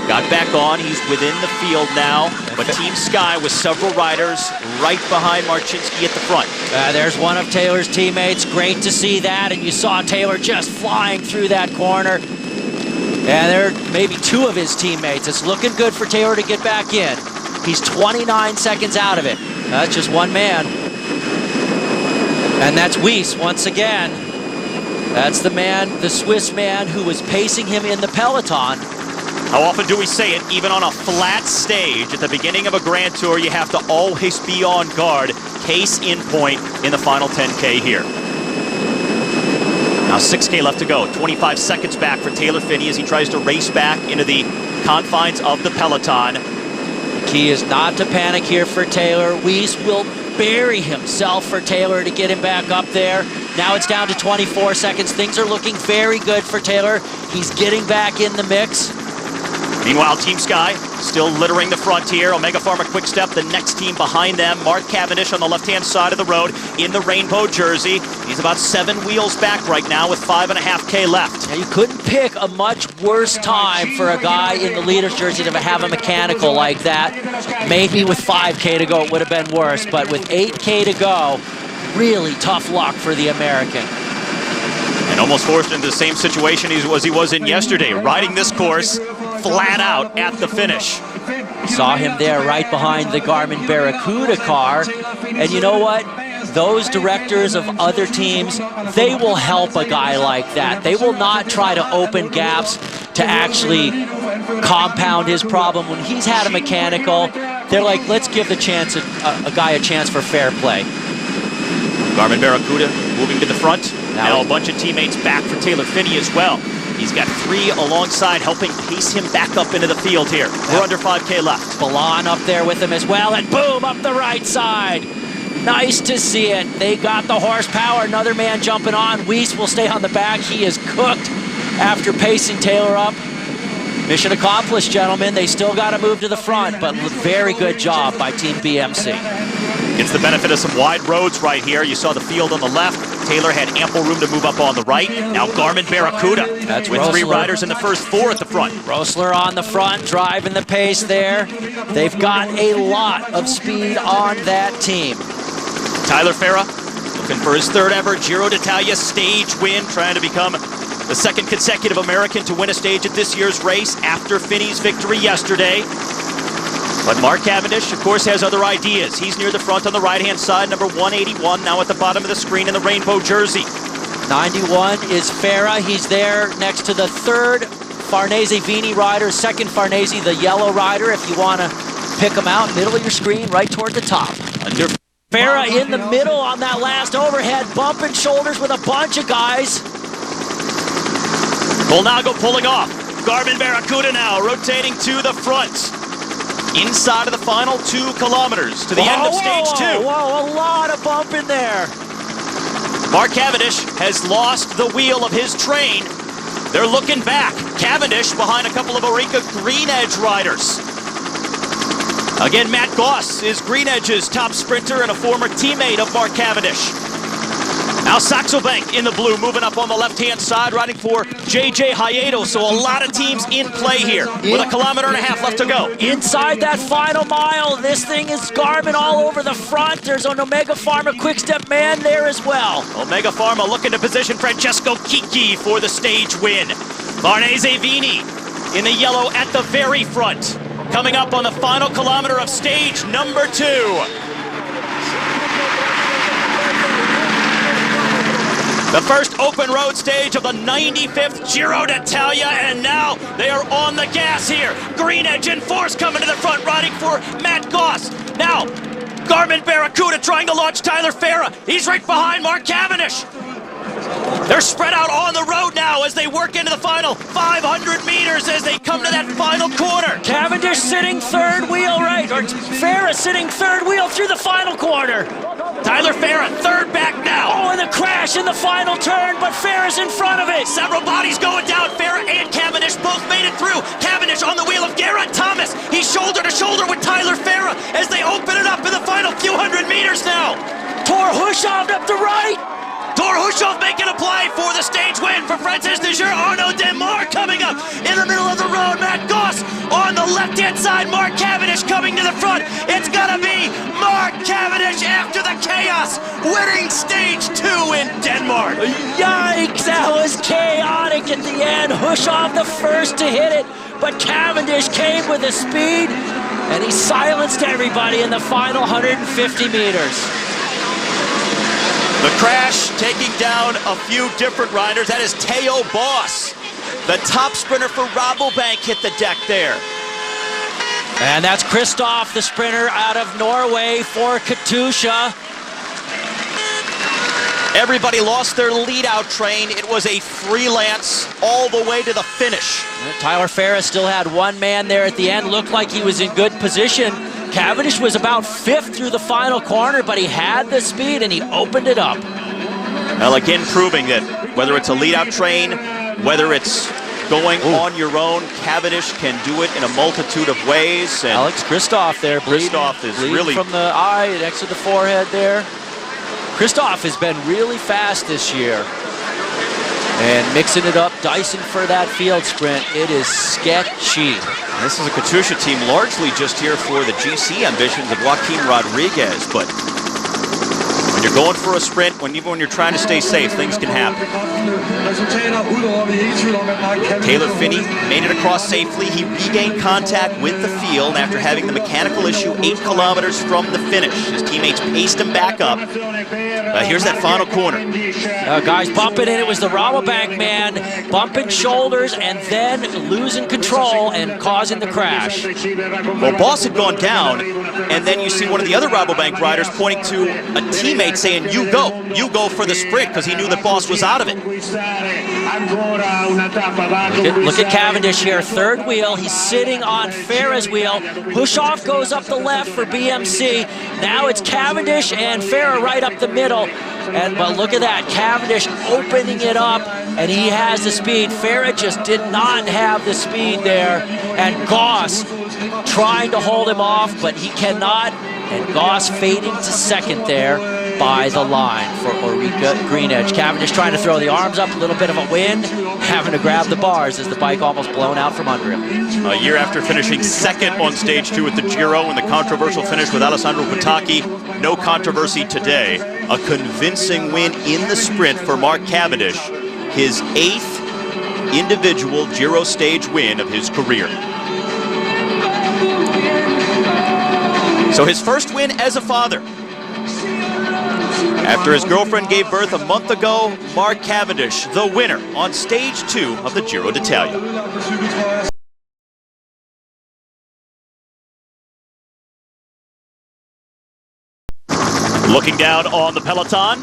Got back on. He's within the field now. But Team Sky with several riders right behind Marcinski at the front. There's one of Taylor's teammates. Great to see that. And you saw Taylor just flying through that corner. And there are maybe two of his teammates. It's looking good for Taylor to get back in. He's 29 seconds out of it. That's just one man. And that's Weiss once again. That's the man, the Swiss man, who was pacing him in the peloton. How often do we say it? Even on a flat stage at the beginning of a Grand Tour, you have to always be on guard. Case in point in the final 10K here. Now 6K left to go. 25 seconds back for Taylor Phinney as he tries to race back into the confines of the peloton. The key is not to panic here for Taylor. Weiss will bury himself for Taylor to get him back up there. Now it's down to 24 seconds. Things are looking very good for Taylor. He's getting back in the mix. Meanwhile, Team Sky still littering the front here. Omega Pharma Quick Step, the next team behind them. Mark Cavendish on the left-hand side of the road in the rainbow jersey. He's about 7 wheels back right now with 5.5K left. Now, you couldn't pick a much worse time for a guy in the leader's jersey to have a mechanical like that. Maybe with 5K to go it would have been worse, but with 8K to go, really tough luck for the American. And almost forced into the same situation as he was in yesterday, riding this course flat out at the finish. Saw him there right behind the Garmin Barracuda car. And you know what? Those directors of other teams, they will help a guy like that. They will not try to open gaps to actually compound his problem. When he's had a mechanical, they're like, let's give the chance a guy a chance for fair play. Garmin Barracuda moving to the front. Now a bunch of teammates back for Taylor Phinney as well. He's got 3 alongside, helping pace him back up into the field here. We're under 5K left. Balan up there with him as well, and boom, up the right side. Nice to see it. They got the horsepower. Another man jumping on. Weiss will stay on the back. He is cooked after pacing Taylor up. Mission accomplished, gentlemen. They still got to move to the front, but very good job by Team BMC. Gets the benefit of some wide roads right here. You saw the field on the left. Taylor had ample room to move up on the right. Now Garmin Barracuda with Rosler. 3 riders in the first 4 at the front. Rosler on the front, driving the pace there. They've got a lot of speed on that team. Tyler Farah looking for his 3rd ever Giro d'Italia stage win, trying to become the 2nd consecutive American to win a stage at this year's race after Phinney's victory yesterday. But Mark Cavendish, of course, has other ideas. He's near the front on the right-hand side, number 181, now at the bottom of the screen in the rainbow jersey. 91 is Farah. He's there next to the 3rd Farnese Vini rider, 2nd Farnese, the yellow rider, if you want to pick him out. Middle of your screen, right toward the top. Under Farah in the middle on that last overhead, bumping shoulders with a bunch of guys. Colnago pulling off. Garmin Barracuda now rotating to the front. Inside of the final 2 kilometers to the end of stage 2. Whoa, a lot of bump in there. Mark Cavendish has lost the wheel of his train. They're looking back. Cavendish behind a couple of Orica Green Edge riders. Again, Matt Goss is Green Edge's top sprinter and a former teammate of Mark Cavendish. Now Saxo Bank in the blue, moving up on the left-hand side, riding for JJ Hayedo. So a lot of teams in play here with 1.5 kilometers left to go. Inside that final mile, this thing is Garmin all over the front. There's an Omega Pharma Quick Step man there as well. Omega Pharma looking to position Francesco Chicchi for the stage win. Farnese Vini in the yellow at the very front. Coming up on the final kilometer of stage number 2. The first open road stage of the 95th Giro d'Italia, and now they are on the gas here. Green Edge in force coming to the front, riding for Matt Goss. Now, Garmin Barracuda trying to launch Tyler Farah. He's right behind Mark Cavendish. They're spread out on the road now as they work into the final 500 meters as they come to that final corner. Cavendish sitting 3rd wheel right, or Farah sitting 3rd wheel through the final corner. Tyler Farah, 3rd back now. Oh, and the crash in the final turn, but Farah's in front of it. Several bodies going down. Farah and Cavendish both made it through. Cavendish on the wheel of Garrett Thomas. He's shoulder to shoulder with Tyler Farah as they open it up in the final few hundred meters now. Tor Hushovd up the right. Tor Hushovd making a play for the stage win for Francis de Jure. Arnaud Demar coming up in the middle of the road. Matt Goss on the left-hand side. Mark Cavendish coming to the front. It's gonna be Mark Cavendish after the chaos, winning stage 2 in Denmark. Yikes, that was chaotic at the end. Hushovd the first to hit it, but Cavendish came with the speed, and he silenced everybody in the final 150 meters. The crash taking down a few different riders. That is Theo Boss. The top sprinter for Rabobank hit the deck there. And that's Kristoff, the sprinter out of Norway for Katusha. Everybody lost their lead-out train. It was a freelance all the way to the finish. Tyler Farah still had 1 man there at the end. Looked like he was in good position. Cavendish was about 5th through the final corner, but he had the speed and he opened it up. Well, again, proving that whether it's a lead-out train, whether it's going on your own. Cavendish can do it in a multitude of ways. And Alex Kristoff there, Kristoff is really from the eye next to the forehead there. Kristoff has been really fast this year. And mixing it up, dicing for that field sprint. It is sketchy. This is a Katusha team largely just here for the GC ambitions of Joaquin Rodriguez, but when you're going for a sprint, even when you're trying to stay safe, things can happen. Taylor Phinney made it across safely. He regained contact with the field after having the mechanical issue 8 kilometers from the finish. His teammates paced him back up. Here's that final corner. Guys bumping in. It was the Rabobank man bumping shoulders and then losing control and causing the crash. Well, Boss had gone down, and then you see one of the other Rabobank riders pointing to a teammate saying, you go for the sprint, because he knew that Boss was out of it. Look at Cavendish here, third wheel. He's sitting on Farah's wheel. Hushoff goes up the left for BMC. Now it's Cavendish and Farah right up the middle. But look at that, Cavendish opening it up, and he has the speed. Farah just did not have the speed there, and Goss trying to hold him off, but he cannot, and Goss fading to second there by the line for Orica Greenedge. Cavendish trying to throw the arms up, a little bit of a wind, having to grab the bars as the bike almost blown out from under him. A year after finishing second on stage 2 at the Giro in the controversial finish with Alessandro Patacchi, no controversy today. A convincing win in the sprint for Mark Cavendish, his 8th individual Giro stage win of his career. So his first win as a father. After his girlfriend gave birth a month ago, Mark Cavendish, the winner on stage 2 of the Giro d'Italia. Looking down on the peloton,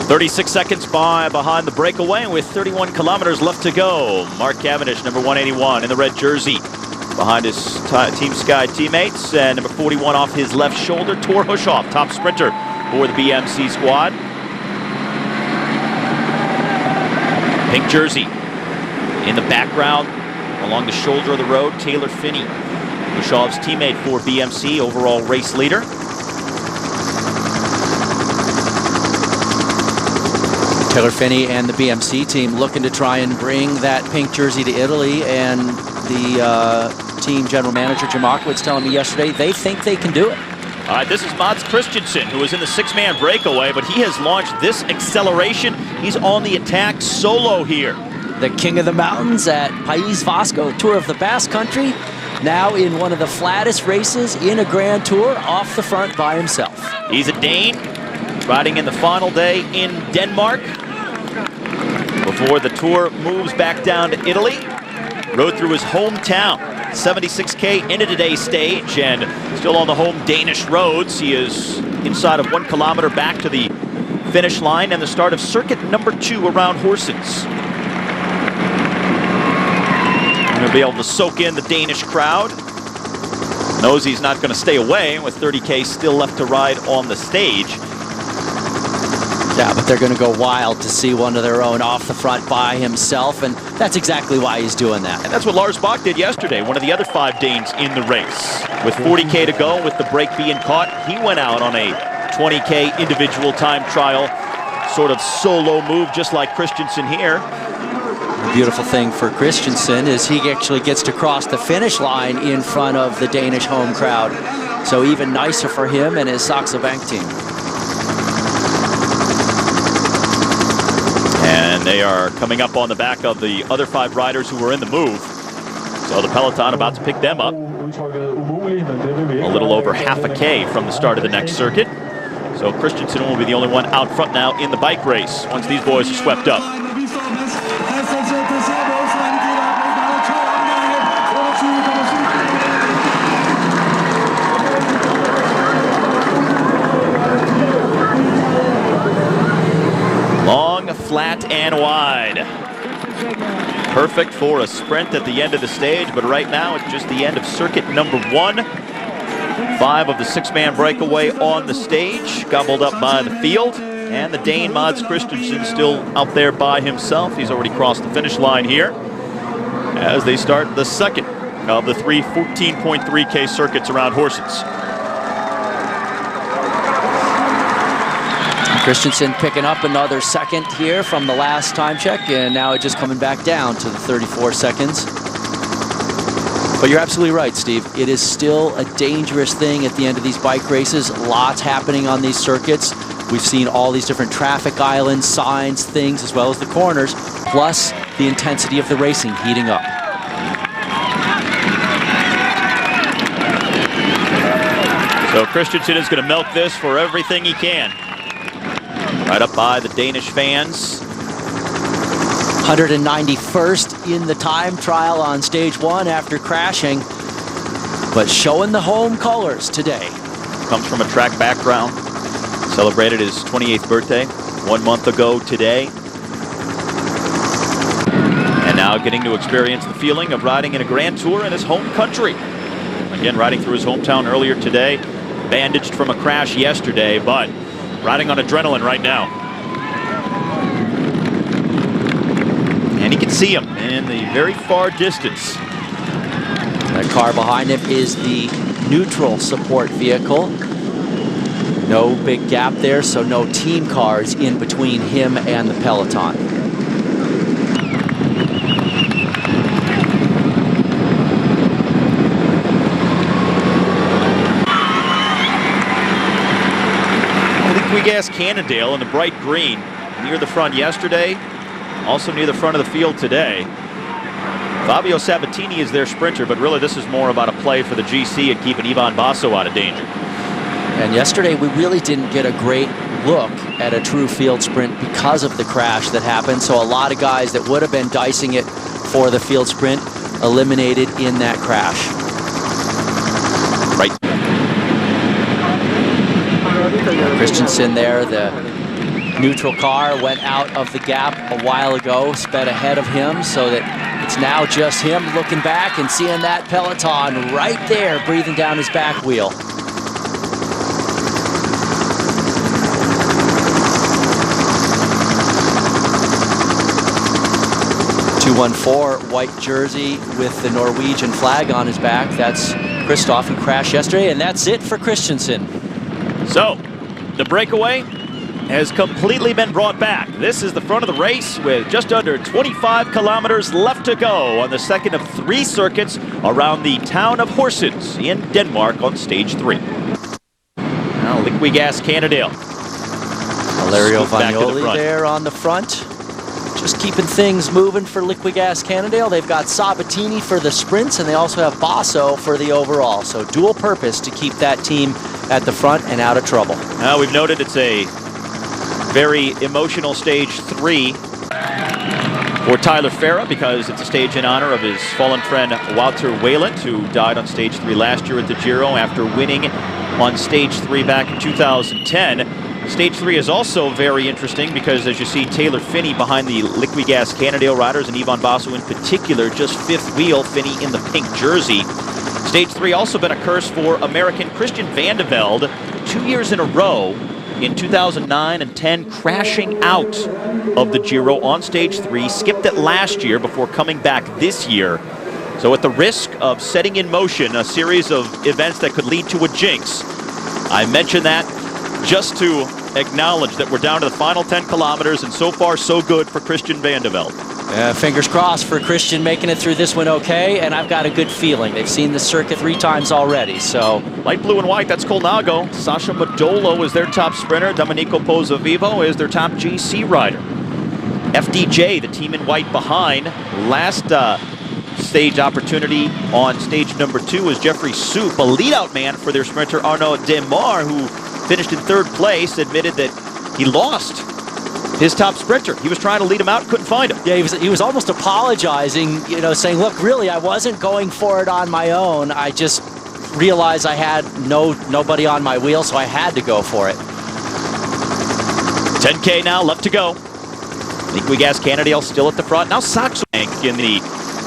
36 seconds behind the breakaway, and with 31 kilometers left to go. Mark Cavendish, number 181 in the red jersey, behind his Team Sky teammates, and number 41 off his left shoulder, Tor Hushoff, top sprinter for the BMC squad. Pink jersey in the background, along the shoulder of the road, Taylor Phinney, Hushoff's teammate for BMC, overall race leader. Taylor Phinney and the BMC team looking to try and bring that pink jersey to Italy, and the team general manager Jim Ockwood's telling me yesterday they think they can do it. All right, this is Mats Christensen, who was in the 6-man breakaway, but he has launched this acceleration. He's on the attack solo here. The king of the mountains at País Vasco, Tour of the Basque Country, now in one of the flattest races in a Grand Tour, off the front by himself. He's a Dane, riding in the final day in Denmark before the Tour moves back down to Italy. Rode through his hometown, 76K into today's stage, and still on the home Danish roads. He is inside of 1 kilometer back to the finish line and the start of circuit number 2 around Horsens. Going to be able to soak in the Danish crowd. Knows he's not going to stay away with 30K still left to ride on the stage. Yeah, but they're going to go wild to see one of their own off the front by himself, and that's exactly why he's doing that. And that's what Lars Bak did yesterday, one of the other 5 Danes in the race. With 40K to go, with the break being caught, he went out on a 20K individual time trial, sort of solo move, just like Christensen here. The beautiful thing for Christensen is he actually gets to cross the finish line in front of the Danish home crowd. So even nicer for him and his Saxo Bank team. And they are coming up on the back of the other 5 riders who were in the move. So the peloton about to pick them up. A little over half a K from the start of the next circuit. So Christensen will be the only one out front now in the bike race once these boys are swept up. Long, flat, and wide. Perfect for a sprint at the end of the stage, but right now it's just the end of circuit number 1. 5 of the 6-man breakaway on the stage, gobbled up by the field, And the Dane Mads Christensen still out there by himself. He's already crossed the finish line here as they start the second of the three 14.3K circuits around Horsens. Christensen picking up another second here from the last time check, and now just coming back down to the 34 seconds. But you're absolutely right, Steve. It is still a dangerous thing at the end of these bike races. Lots happening on these circuits. We've seen all these different traffic islands, signs, things, as well as the corners, plus the intensity of the racing heating up. So Christensen is going to milk this for everything he can. Right up by the Danish fans. 191st in the time trial on stage 1 after crashing, but showing the home colors today. Comes from a track background. Celebrated his 28th birthday 1 month ago today. And now getting to experience the feeling of riding in a Grand Tour in his home country. Again, riding through his hometown earlier today. Bandaged from a crash yesterday, but riding on adrenaline right now. And he can see him in the very far distance. That car behind him is the neutral support vehicle. No big gap there, so no team cars in between him and the peloton. Gas Cannondale in the bright green near the front yesterday, also near the front of the field today. Fabio Sabatini is their sprinter, but really this is more about a play for the GC and keeping Ivan Basso out of danger. And yesterday we really didn't get a great look at a true field sprint because of the crash that happened, so a lot of guys that would have been dicing it for the field sprint eliminated in that crash. Right. Christensen there, the neutral car went out of the gap a while ago, sped ahead of him, so that it's now just him looking back and seeing that peloton right there breathing down his back wheel. .214 white jersey with the Norwegian flag on his back. That's Christoph, who crashed yesterday, and that's it for Christensen. So, the breakaway has completely been brought back. This is the front of the race with just under 25 kilometers left to go on the second of 3 circuits around the town of Horsens in Denmark on stage 3. Now, Liquigas Cannondale. Valerio Vagnoli there on the front. Just keeping things moving for Liquigas Cannondale. They've got Sabatini for the sprints, and they also have Basso for the overall. So dual purpose to keep that team at the front and out of trouble. Now, we've noted it's a very emotional stage 3 for Tyler Farah because it's a stage in honor of his fallen friend Wouter Wayland, who died on stage 3 last year at the Giro after winning on stage 3 back in 2010. Stage 3 is also very interesting because, as you see, Taylor Phinney behind the Liquigas Cannondale riders, and Ivan Basso in particular, just 5th wheel, Phinney in the pink jersey. Stage 3 also been a curse for American Christian Vande Velde, 2 years in a row in 2009 and 10, crashing out of the Giro on stage 3, skipped it last year before coming back this year. So at the risk of setting in motion a series of events that could lead to a jinx, I mention that just to acknowledge that we're down to the final 10 kilometers, and so far so good for Christian Vande Velde. Fingers crossed for Christian making it through this one okay, and I've got a good feeling. They've seen the circuit 3 times already, so. Light blue and white, that's Colnago. Sasha Modolo is their top sprinter. Domenico Pozzovivo is their top GC rider. FDJ, the team in white behind. Last stage opportunity on stage number 2 was Jeffrey Soup, a lead-out man for their sprinter Arnaud Demar, who finished in 3rd place, admitted that he lost his top sprinter. He was trying to lead him out, couldn't find him. Yeah, he was almost apologizing, you know, saying, look, really, I wasn't going for it on my own. I just realized I had nobody on my wheel, so I had to go for it. 10K now left to go. Liquigas Cannondale still at the front. Now Saxo Bank in the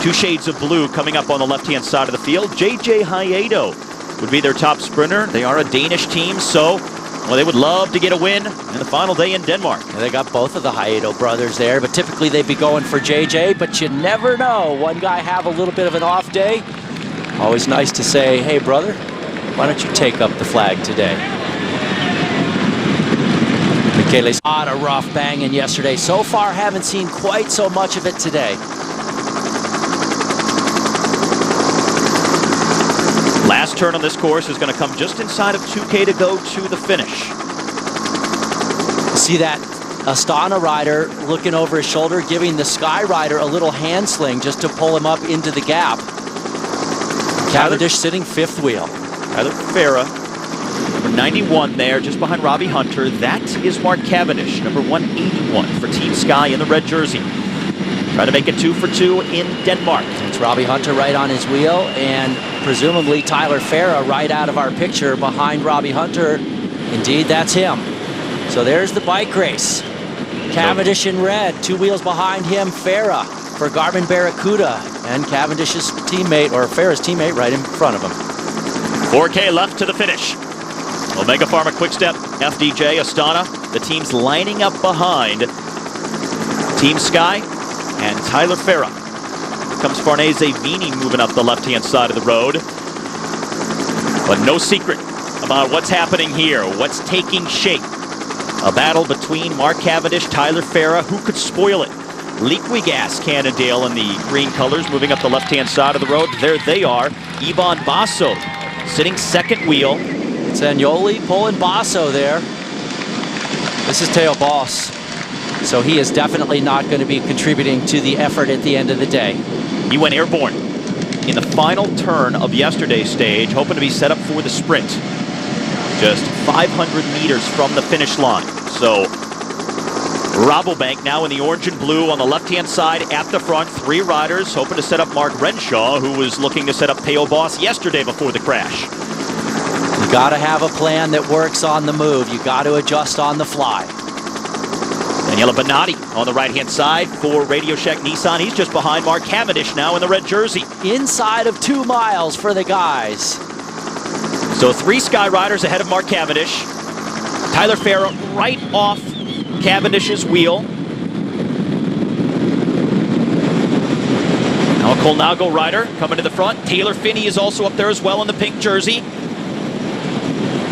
2 shades of blue coming up on the left-hand side of the field. JJ Hayedo would be their top sprinter. They are a Danish team, so Well, they would love to get a win in the final day in Denmark. And they got both of the Hayedo brothers there, but typically they'd be going for JJ, but you never know. One guy have a little bit of an off day. Always nice to say, hey, brother, why don't you take up the flag today? Michele's on a rough banging yesterday. So far, haven't seen quite so much of it today. Last turn on this course is going to come just inside of 2K to go to the finish. See that Astana rider looking over his shoulder, giving the Sky rider a little hand sling just to pull him up into the gap. Cavendish sitting fifth wheel. Tyler Farah, number 91 there, just behind Robbie Hunter. That is Mark Cavendish, number 181 for Team Sky in the red jersey. Trying to make it 2 for 2 in Denmark. It's Robbie Hunter right on his wheel, and presumably Tyler Farah right out of our picture behind Robbie Hunter. Indeed, that's him. So there's the bike race. Cavendish in red, 2 wheels behind him, Farah for Garmin Barracuda, and Cavendish's teammate, or Farah's teammate, right in front of him. 4K left to the finish. Omega Pharma Quickstep, FDJ, Astana, the teams lining up behind Team Sky and Tyler Farah. Here comes Farnese Vini moving up the left-hand side of the road. But no secret about what's happening here, what's taking shape. A battle between Mark Cavendish, Tyler Farah. Who could spoil it? Liquigas Cannondale in the green colors moving up the left-hand side of the road. There they are. Ivan Basso sitting second wheel. It's Agnoli pulling Basso there. This is Theo Boss. So he is definitely not going to be contributing to the effort at the end of the day. He went airborne in the final turn of yesterday's stage, hoping to be set up for the sprint. Just 500 meters from the finish line. So Rabobank now in the orange and blue on the left-hand side at the front. 3 riders hoping to set up Mark Renshaw, who was looking to set up Theo Boss yesterday before the crash. You got to have a plan that works on the move. You got to adjust on the fly. Daniela Bonatti on the right-hand side for Radio Shack Nissan. He's just behind Mark Cavendish now in the red jersey. Inside of 2 miles for the guys. So 3 Sky Riders ahead of Mark Cavendish. Tyler Farah right off Cavendish's wheel. Now a Colnago rider coming to the front. Taylor Finney is also up there as well in the pink jersey.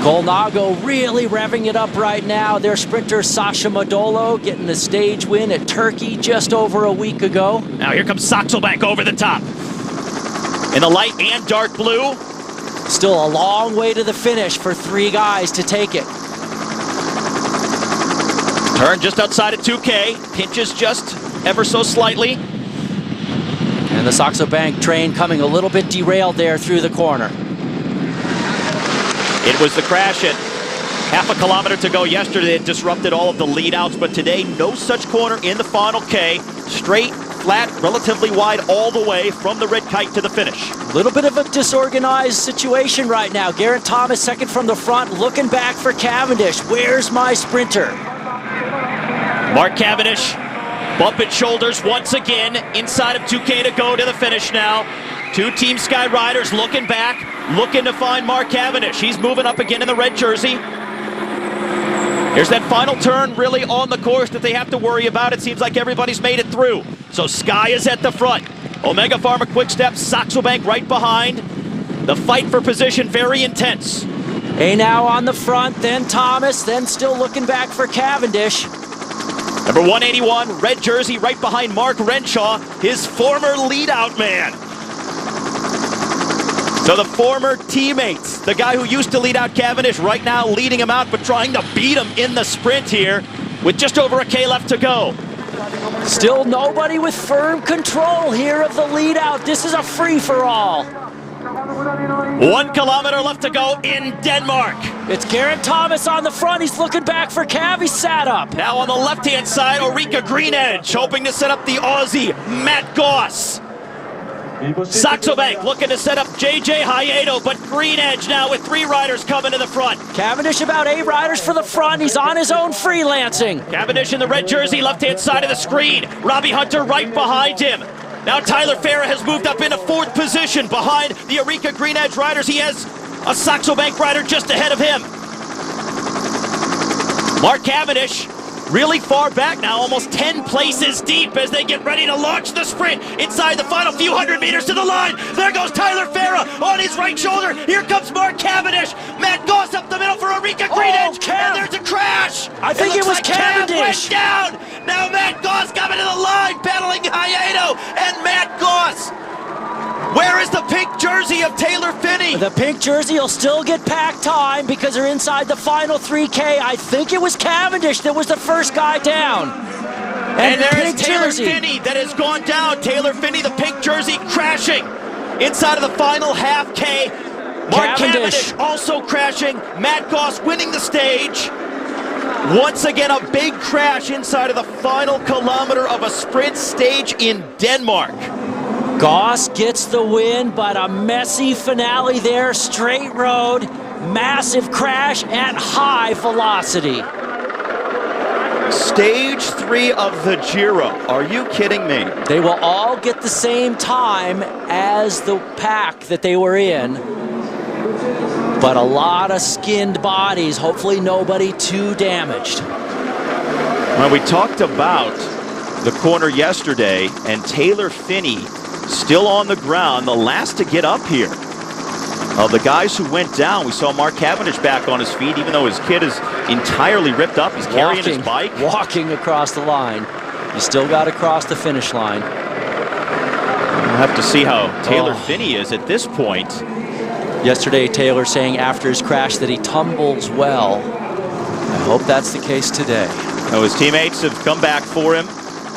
Colnago really revving it up right now. Their sprinter Sasha Modolo getting the stage win at Turkey just over a week ago. Now here comes Saxelbank over the top. In the light and dark blue. Still a long way to the finish for 3 guys to take it. Turn just outside of 2K. Pinches just ever so slightly. And the Saxo Bank train coming a little bit derailed there through the corner. It was the crash at half a kilometer to go yesterday that disrupted all of the lead outs, but today no such corner in the final K. Straight, flat, relatively wide all the way from the red kite to the finish. A little bit of a disorganized situation right now. Geraint Thomas second from the front, looking back for Cavendish. Where's my sprinter? Mark Cavendish, bumping shoulders once again, inside of 2K to go to the finish now. 2 Team Sky riders looking back, looking to find Mark Cavendish. He's moving up again in the red jersey. Here's that final turn really on the course that they have to worry about. It seems like everybody's made it through. So Sky is at the front. Omega Pharma Quickstep, Saxo Bank right behind. The fight for position very intense. Now on the front, then Thomas, then still looking back for Cavendish. Number 181, red jersey right behind Mark Renshaw, his former lead-out man. So the former teammates, the guy who used to lead out Cavendish, right now leading him out, but trying to beat him in the sprint here with just over a K left to go. Still nobody with firm control here of the lead out. This is a free-for-all. 1 kilometer left to go in Denmark. It's Geraint Thomas on the front. He's looking back for Cav. He sat up. Now on the left-hand side, Ulrika Greenedge hoping to set up the Aussie, Matt Goss. Saxo Bank looking to set up JJ Hayedo, but Greenedge now with 3 riders coming to the front. Cavendish about 8 riders for the front. He's on his own freelancing. Cavendish in the red jersey, left-hand side of the screen. Robbie Hunter right behind him. Now Tyler Farah has moved up into 4th position behind the Ulrika Greenedge riders. He has a Saxo Bank rider just ahead of him. Mark Cavendish really far back now, almost 10 places deep as they get ready to launch the sprint inside the final few hundred meters to the line. There goes Tyler Farah on his right shoulder. Here comes Mark Cavendish. Matt Goss up the middle for Ulrika Greenedge, and there's a crash. I think it was like Cavendish. Cav went down. Now Matt Goss coming to the line, battling Hayato and Matt Goss. Where is the pink jersey of Taylor Phinney? The pink jersey will still get pack time because they're inside the final 3K. I think it was Cavendish that was the first guy down. And the there's pink Taylor jersey. Phinney that has gone down. Taylor Phinney, the pink jersey, crashing inside of the final half K. Mark Cavendish also crashing. Matt Goss winning the stage. Once again, a big crash inside of the final kilometer of a sprint stage in Denmark. Goss gets the win, but a messy finale there, straight road, massive crash at high velocity. Stage 3 of the Giro. Are you kidding me? They will all get the same time as the pack that they were in, but a lot of skinned bodies, hopefully nobody too damaged. Well, we talked about the corner yesterday, and Taylor Phinney still on the ground, the last to get up here. Of the guys who went down, we saw Mark Cavendish back on his feet, even though his kid is entirely ripped up. He's carrying his bike. Walking across the line. You still got to cross the finish line. We'll have to see how Taylor Phinney is at this point. Yesterday, Taylor saying after his crash that he tumbles well. I hope that's the case today. Now his teammates have come back for him,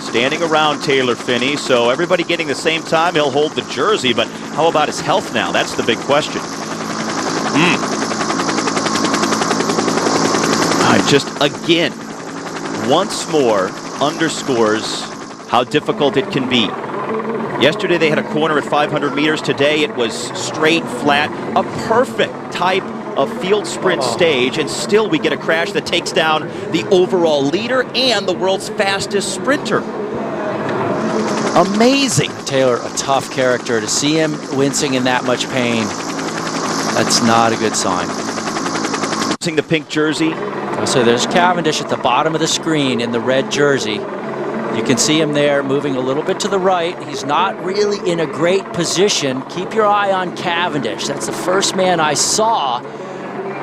standing around Taylor Phinney, so everybody getting the same time. He'll hold the jersey, but how about his health now? That's the big question. Just again, once more, underscores how difficult it can be. Yesterday they had a corner at 500 meters. Today it was straight, flat, a perfect type of field sprint stage, and still we get a crash that takes down the overall leader and the world's fastest sprinter. Amazing. Taylor, a tough character. To see him wincing in that much pain, that's not a good sign. Using the pink jersey. So there's Cavendish at the bottom of the screen in the red jersey. You can see him there moving a little bit to the right. He's not really in a great position. Keep your eye on Cavendish. That's the first man I saw.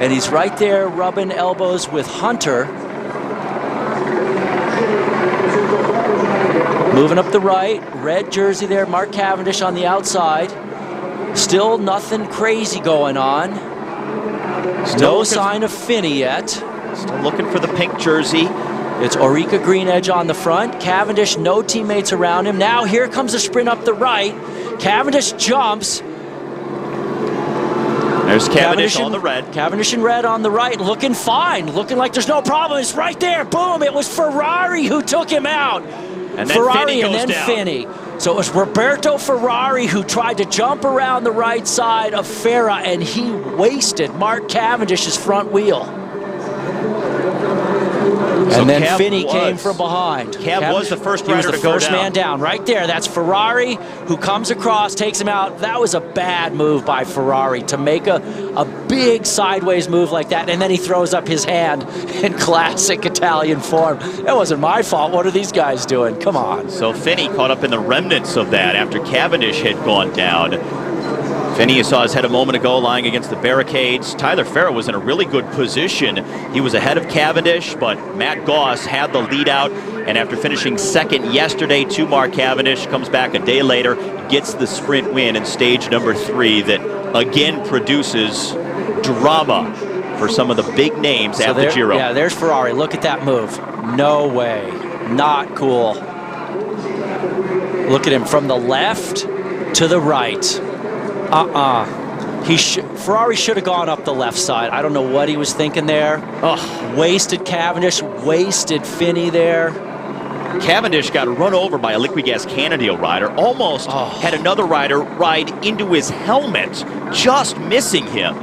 And he's right there rubbing elbows with Hunter. Moving up the right, red jersey there, Mark Cavendish on the outside. Still nothing crazy going on. No sign of Phinney yet. Still looking for the pink jersey. It's Ulrika Greenedge on the front. Cavendish, no teammates around him. Now here comes a sprint up the right. Cavendish jumps. There's Cavendish on the red. Cavendish in red on the right, looking fine, looking like there's no problem. It's right there, boom, it was Ferrari who took him out. And then Ferrari Phinney goes and then down. Phinney. So it was Roberto Ferrari who tried to jump around the right side of Farah, and he wasted Mark Cavendish's front wheel. So And then Cav Phinney came from behind. Cav was the first He was rider the to go first down. man down. Right there, that's Ferrari who comes across, takes him out. That was a bad move by Ferrari to make a big sideways move like that, and then he throws up his hand in classic Italian form. That wasn't my fault. What are these guys doing? Come on. So Phinney caught up in the remnants of that after Cavendish had gone down. Phinney, you saw his head a moment ago lying against the barricades. Tyler Farah was in a really good position. He was ahead of Cavendish, but Matt Goss had the lead out, and after finishing second yesterday to Mark Cavendish, comes back a day later, gets the sprint win in stage number 3 that again produces drama for some of the big names at the Giro. Yeah, there's Ferrari. Look at that move. No way. Not cool. Look at him from the left to the right. Ferrari should have gone up the left side. I don't know what he was thinking there. Wasted Cavendish, wasted Phinney there. Cavendish got run over by a liquid gas Cannondale rider. Almost had another rider ride into his helmet, just missing him.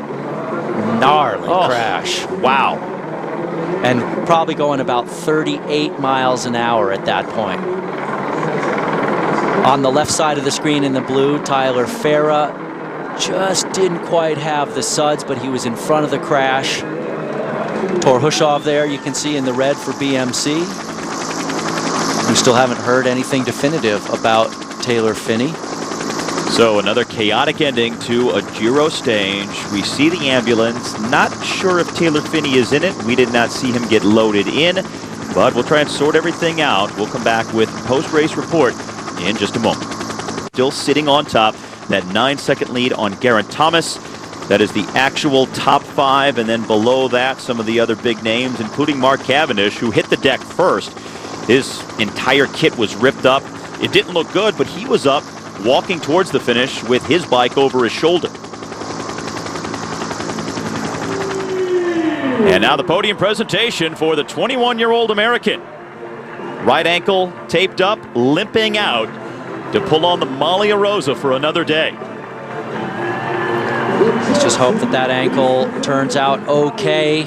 Gnarly crash. Wow. And probably going about 38 miles an hour at that point. On the left side of the screen in the blue, Tyler Farah just didn't quite have the suds, but he was in front of the crash. Torhushov there, you can see in the red for BMC. We still haven't heard anything definitive about Taylor Phinney. So another chaotic ending to a Giro stage. We see the ambulance. Not sure if Taylor Phinney is in it. We did not see him get loaded in, but we'll try and sort everything out. We'll come back with post-race report in just a moment. Still sitting on top, that 9-second lead on Geraint Thomas. That is the actual top 5, and then below that, some of the other big names, including Mark Cavendish, who hit the deck first. His entire kit was ripped up. It didn't look good, but he was up, walking towards the finish with his bike over his shoulder. And now the podium presentation for the 21-year-old American. Right ankle taped up, limping out to pull on the Maglia Rosa for another day. Let's just hope that that ankle turns out okay.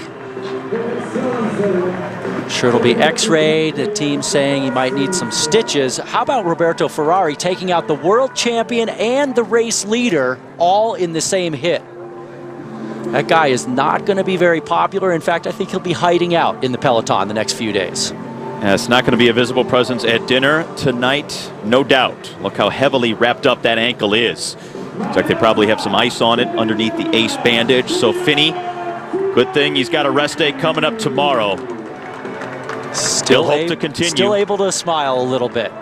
Sure, it'll be x-rayed. The team saying he might need some stitches. How about Roberto Ferrari taking out the world champion and the race leader all in the same hit? That guy is not going to be very popular. In fact, I think he'll be hiding out in the peloton the next few days. Yeah, it's not going to be a visible presence at dinner tonight, no doubt. Look how heavily wrapped up that ankle is. Looks like they probably have some ice on it underneath the ace bandage. So Phinney, good thing he's got a rest day coming up tomorrow. Still hope to continue. Still able to smile a little bit.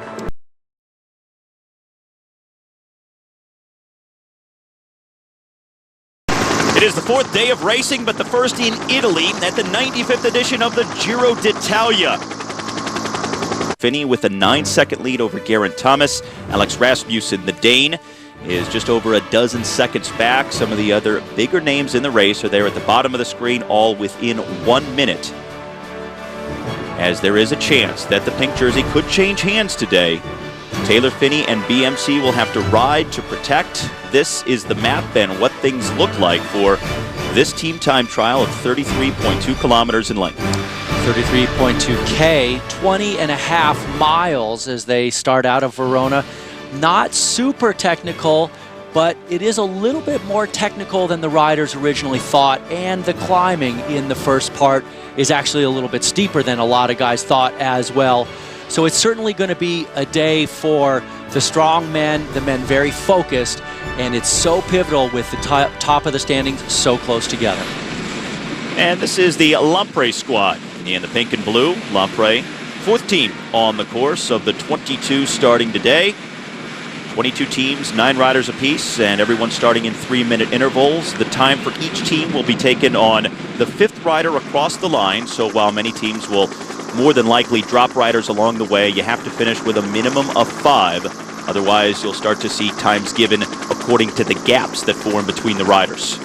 It is the 4th day of racing, but the first in Italy at the 95th edition of the Giro d'Italia. Phinney with a 9-second lead over Geraint Thomas. Alex Rasmussen, the Dane, is just over a dozen seconds back. Some of the other bigger names in the race are there at the bottom of the screen, all within 1 minute. As there is a chance that the pink jersey could change hands today. Taylor Phinney and BMC will have to ride to protect. This is the map and what things look like for this team time trial of 33.2 kilometers in length. 33.2K, 20.5 miles as they start out of Verona. Not super technical, but it is a little bit more technical than the riders originally thought, and the climbing in the first part is actually a little bit steeper than a lot of guys thought as well. So it's certainly going to be a day for the strong men, the men very focused, and it's so pivotal with the top of the standings so close together. And this is the Lampre squad in the pink and blue. Lampre, 4th team on the course of the 22 starting today. 22 teams, 9 riders apiece, and everyone starting in 3-minute intervals. The time for each team will be taken on the 5th rider across the line, so while many teams will more than likely drop riders along the way, you have to finish with a minimum of 5. Otherwise, you'll start to see times given according to the gaps that form between the riders.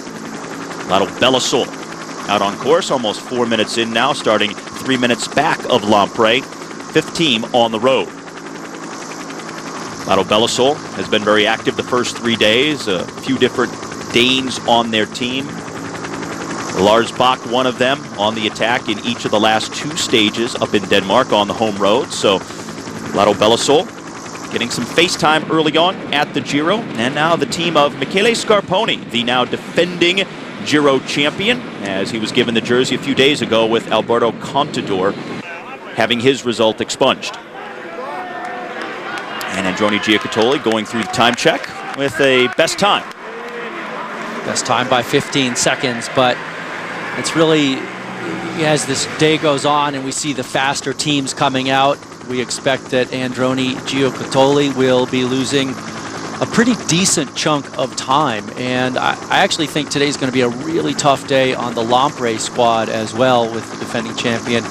Lotto Bellasol out on course, almost 4 minutes in now, starting 3 minutes back of Lampre, 5th team on the road. Lotto Bellasol has been very active the first 3 days. A few different Danes on their team. Lars Bak, one of them, on the attack in each of the last 2 stages up in Denmark on the home road. So Lotto Bellasol getting some face time early on at the Giro. And now the team of Michele Scarponi, the now defending Giro champion, as he was given the jersey a few days ago with Alberto Contador having his result expunged. And Androni Giocattoli going through the time check with a best time. Best time by 15 seconds, but it's really, as this day goes on and we see the faster teams coming out, we expect that Androni Giocattoli will be losing a pretty decent chunk of time. And I actually think today's going to be a really tough day on the Lampre squad as well, with the defending champion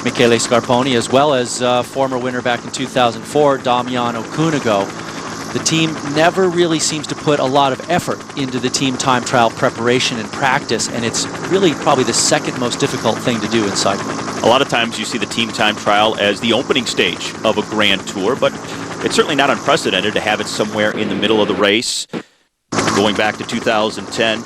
Michele Scarponi, as well as former winner back in 2004, Damiano Cunego. The team never really seems to put a lot of effort into the team time trial preparation and practice, and it's really probably the second most difficult thing to do in cycling. A lot of times you see the team time trial as the opening stage of a grand tour, but it's certainly not unprecedented to have it somewhere in the middle of the race. Going back to 2010,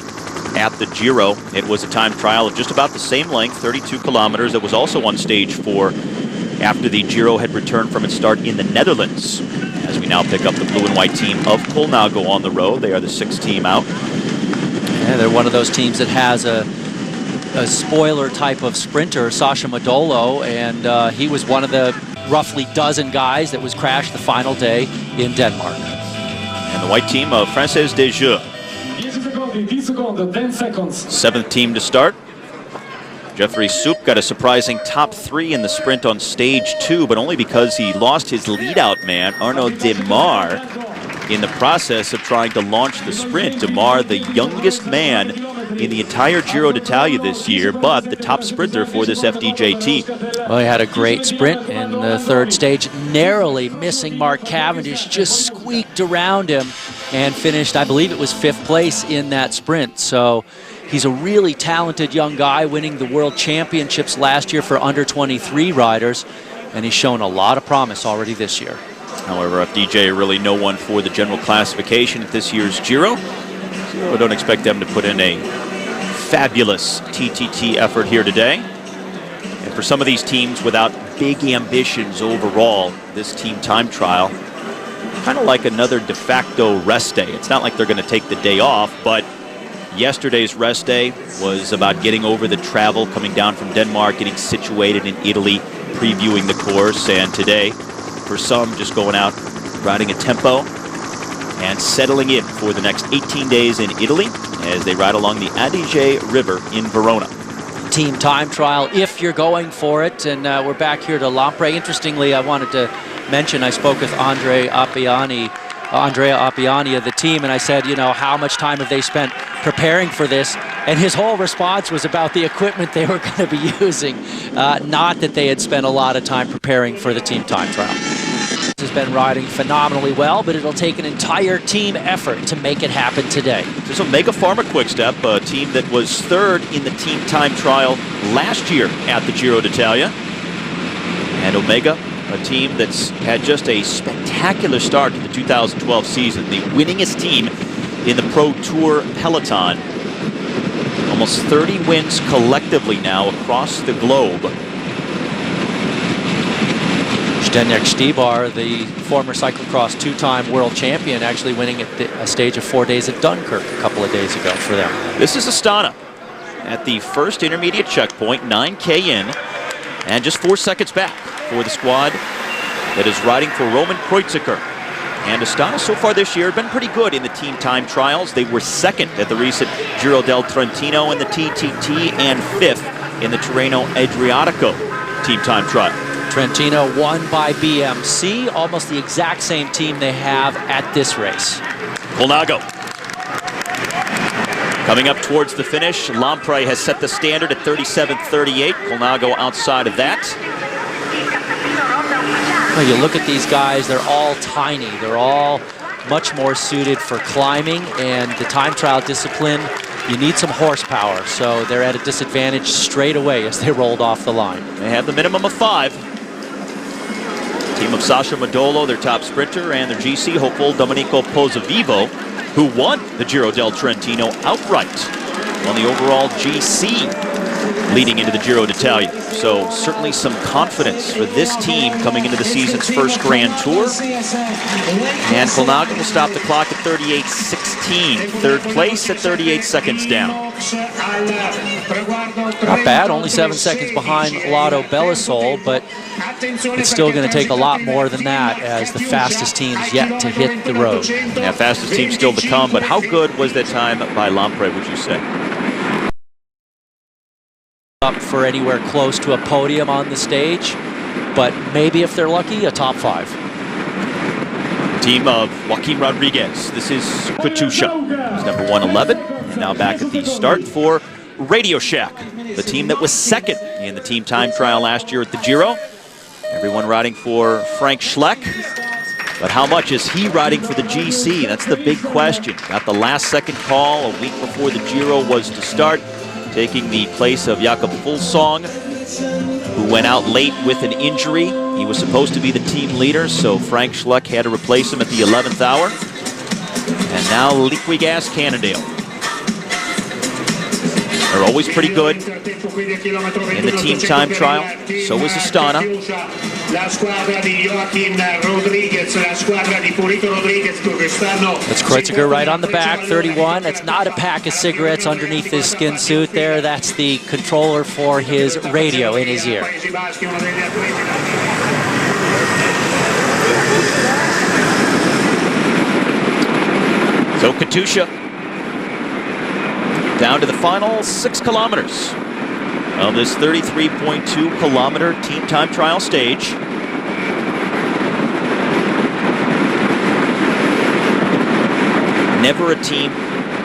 at the Giro, it was a time trial of just about the same length, 32 kilometers, that was also on stage 4 after the Giro had returned from its start in the Netherlands. As we now pick up the blue and white team of Colnago on the road. They are the 6th team out. Yeah, they're one of those teams that has a a spoiler type of sprinter, Sasha Modolo, and he was one of the roughly dozen guys that was crashed the final day in Denmark. And the white team of Française des Jeux. 7th team to start. Jeffrey Soup got a surprising top 3 in the sprint on stage 2, but only because he lost his lead-out man, Arnaud Demar, in the process of trying to launch the sprint. Demar, the youngest man in the entire Giro d'Italia this year, but the top sprinter for this FDJ team. Well, he had a great sprint in the 3rd stage, narrowly missing Mark Cavendish, just squeaked around him and finished, I believe it was 5th place in that sprint. So he's a really talented young guy, winning the World Championships last year for under-23 riders, and he's shown a lot of promise already this year. However, FDJ are really no one for the general classification at this year's Giro. So I don't expect them to put in a fabulous TTT effort here today. And for some of these teams without big ambitions overall, this team time trial, kind of like another de facto rest day. It's not like they're going to take the day off, but yesterday's rest day was about getting over the travel, coming down from Denmark, getting situated in Italy, previewing the course, and today, for some, just going out, riding a tempo, and settling in for the next 18 days in Italy as they ride along the Adige River in Verona. Team time trial, if you're going for it, and we're back here to Lampre. Interestingly, I wanted to mention, I spoke with Andrea Appiani of the team, and I said, you know, how much time have they spent preparing for this? And his whole response was about the equipment they were going to be using, not that they had spent a lot of time preparing for the team time trial. Has been riding phenomenally well, but it'll take an entire team effort to make it happen today. This is Omega Pharma Quickstep, a team that was 3rd in the team time trial last year at the Giro d'Italia. And Omega, a team that's had just a spectacular start to the 2012 season, the winningest team in the Pro Tour peloton. Almost 30 wins collectively now across the globe. Zdeněk Stybar, the former cyclocross 2-time world champion, actually winning at a stage of 4 days at Dunkirk a couple of days ago for them. This is Astana at the first intermediate checkpoint, 9K in, and just 4 seconds back for the squad that is riding for Roman Kreuziger. And Astana so far this year have been pretty good in the team time trials. They were 2nd at the recent Giro del Trentino in the TTT and 5th in the Tirreno Adriatico team time trial. Trentino won by BMC, almost the exact same team they have at this race. Colnago. Coming up towards the finish, Lampre has set the standard at 37:38. Colnago outside of that. Well, you look at these guys, they're all tiny. They're all much more suited for climbing, and the time trial discipline, you need some horsepower, so they're at a disadvantage straight away as they rolled off the line. They have the minimum of 5. Team of Sasha Modolo, their top sprinter, and their GC hopeful Domenico Pozzovivo, who won the Giro del Trentino outright on the overall GC leading into the Giro d'Italia. So certainly some confidence for this team coming into the season's first Grand Tour. And Colnago will stop the clock at 38:16. 3rd place at 38 seconds down. Not bad, only 7 seconds behind Lotto Belisol, but it's still going to take a lot more than that as the fastest team's yet to hit the road. Yeah, fastest team still to come, but how good was that time by Lampre, would you say? Up for anywhere close to a podium on the stage, but maybe if they're lucky, a top 5. Team of Joaquin Rodriguez. This is Katusha. He's number 111. And now back at the start for Radio Shack, the team that was 2nd in the team time trial last year at the Giro. Everyone riding for Frank Schleck. But how much is he riding for the GC? That's the big question. Got the last second call a week before the Giro was to start, taking the place of Jakob Fuglsang, who went out late with an injury. He was supposed to be the team leader, so Frank Schleck had to replace him at the 11th hour. And now Liquigas Cannondale. They're always pretty good in the team time trial. So is Astana. That's Kreuziger right on the back, 31. That's not a pack of cigarettes underneath his skin suit there. That's the controller for his radio in his ear. So Katusha down to the final 6 kilometers of this 33.2 kilometer team time trial stage. Never a team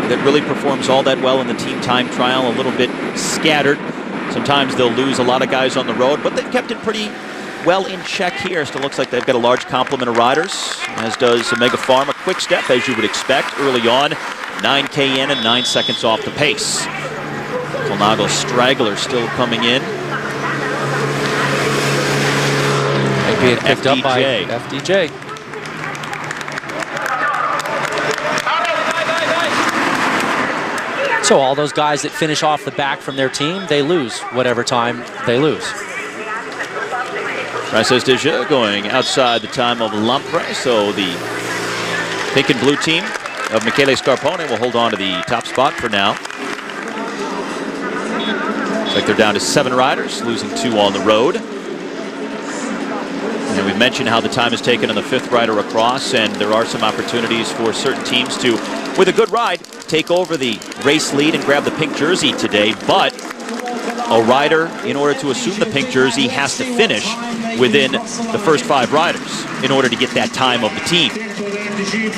that really performs all that well in the team time trial, a little bit scattered. Sometimes they'll lose a lot of guys on the road, but they've kept it pretty well in check here. Still looks like they've got a large complement of riders, as does Omega Pharma. Quick step, as you would expect, early on. 9K in and 9 seconds off the pace. Colnago straggler still coming in. Being picked up by FDJ. So all those guys that finish off the back from their team, they lose whatever time they lose. Frances Deja going outside the time of Lampre, so the pink and blue team of Michele Scarpone will hold on to the top spot for now. Looks like they're down to 7 riders, losing 2 on the road. And we've mentioned how the time is taken on the 5th rider across, and there are some opportunities for certain teams to, with a good ride, take over the race lead and grab the pink jersey today. But a rider, in order to assume the pink jersey, has to finish within the first 5 riders in order to get that time of the team.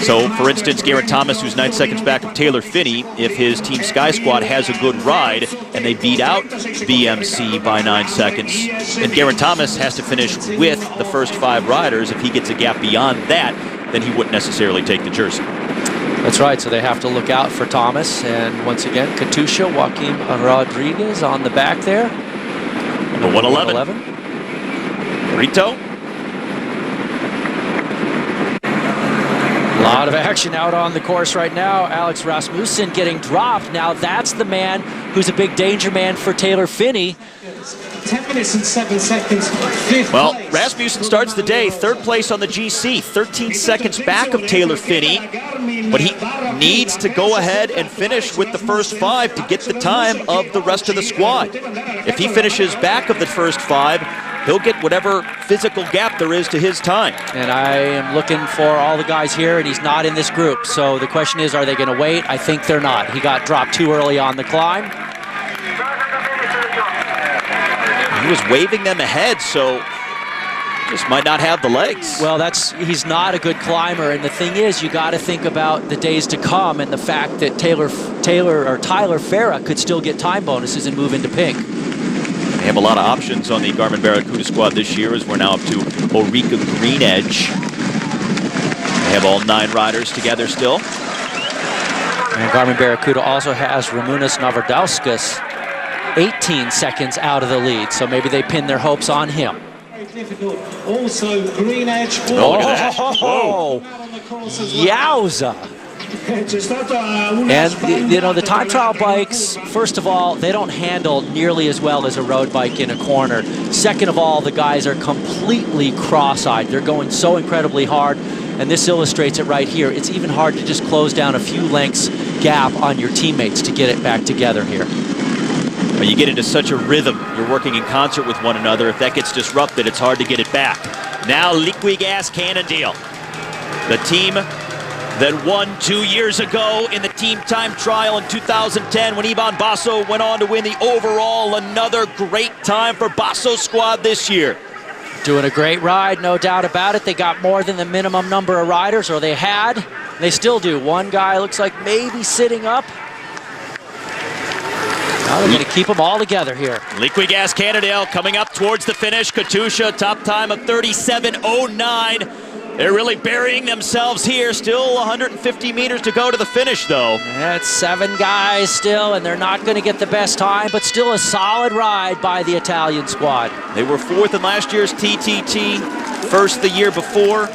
So, for instance, Geraint Thomas, who's 9 seconds back of Taylor Phinney, if his Team Sky Squad has a good ride and they beat out BMC by 9 seconds, then Geraint Thomas has to finish with the first 5 riders. If he gets a gap beyond that, then he wouldn't necessarily take the jersey. That's right, so they have to look out for Thomas. And once again, Katusha, Joaquim Rodriguez on the back there. Number 111. Rito. A lot of action out on the course right now. Alex Rasmussen getting dropped. Now that's the man who's a big danger man for Taylor Phinney. 10 minutes and 7 seconds. Well, Rasmussen starts the day 3rd place on the GC, 13 seconds back of Taylor Phinney, but he needs to go ahead and finish with the first 5 to get the time of the rest of the squad. If he finishes back of the first 5, he'll get whatever physical gap there is to his time. And I am looking for all the guys here, and he's not in this group. So the question is, are they going to wait? I think they're not. He got dropped too early on the climb. He was waving them ahead, so just might not have the legs. Well, he's not a good climber, and the thing is, you got to think about the days to come and the fact that Tyler Farah could still get time bonuses and move into pink. They have a lot of options on the Garmin Barracuda squad this year, as we're now up to Ulrika Greenedge. They have all 9 riders together still. And Garmin Barracuda also has Ramunas Navardauskas 18 seconds out of the lead, so maybe they pin their hopes on him. Also, Greenedge. Oh, look at that. Whoa. Yowza. And, you know, the time trial bikes, first of all, they don't handle nearly as well as a road bike in a corner. Second of all, the guys are completely cross-eyed. They're going so incredibly hard, and this illustrates it right here. It's even hard to just close down a few lengths gap on your teammates to get it back together here. Well, you get into such a rhythm. You're working in concert with one another. If that gets disrupted, it's hard to get it back. Now, Liquigas Cannondale, the team that won 2 years ago in the team time trial in 2010 when Ivan Basso went on to win the overall. Another great time for Basso's squad this year. Doing a great ride, no doubt about it. They got more than the minimum number of riders, or they had. They still do. One guy looks like maybe sitting up. Now they're going to keep them all together here. Liquigas Cannondale coming up towards the finish. Katusha, top time of 37:09. They're really burying themselves here. Still 150 meters to go to the finish, though. That's 7 guys still, and they're not going to get the best time, but still a solid ride by the Italian squad. They were 4th in last year's TTT, 1st the year before.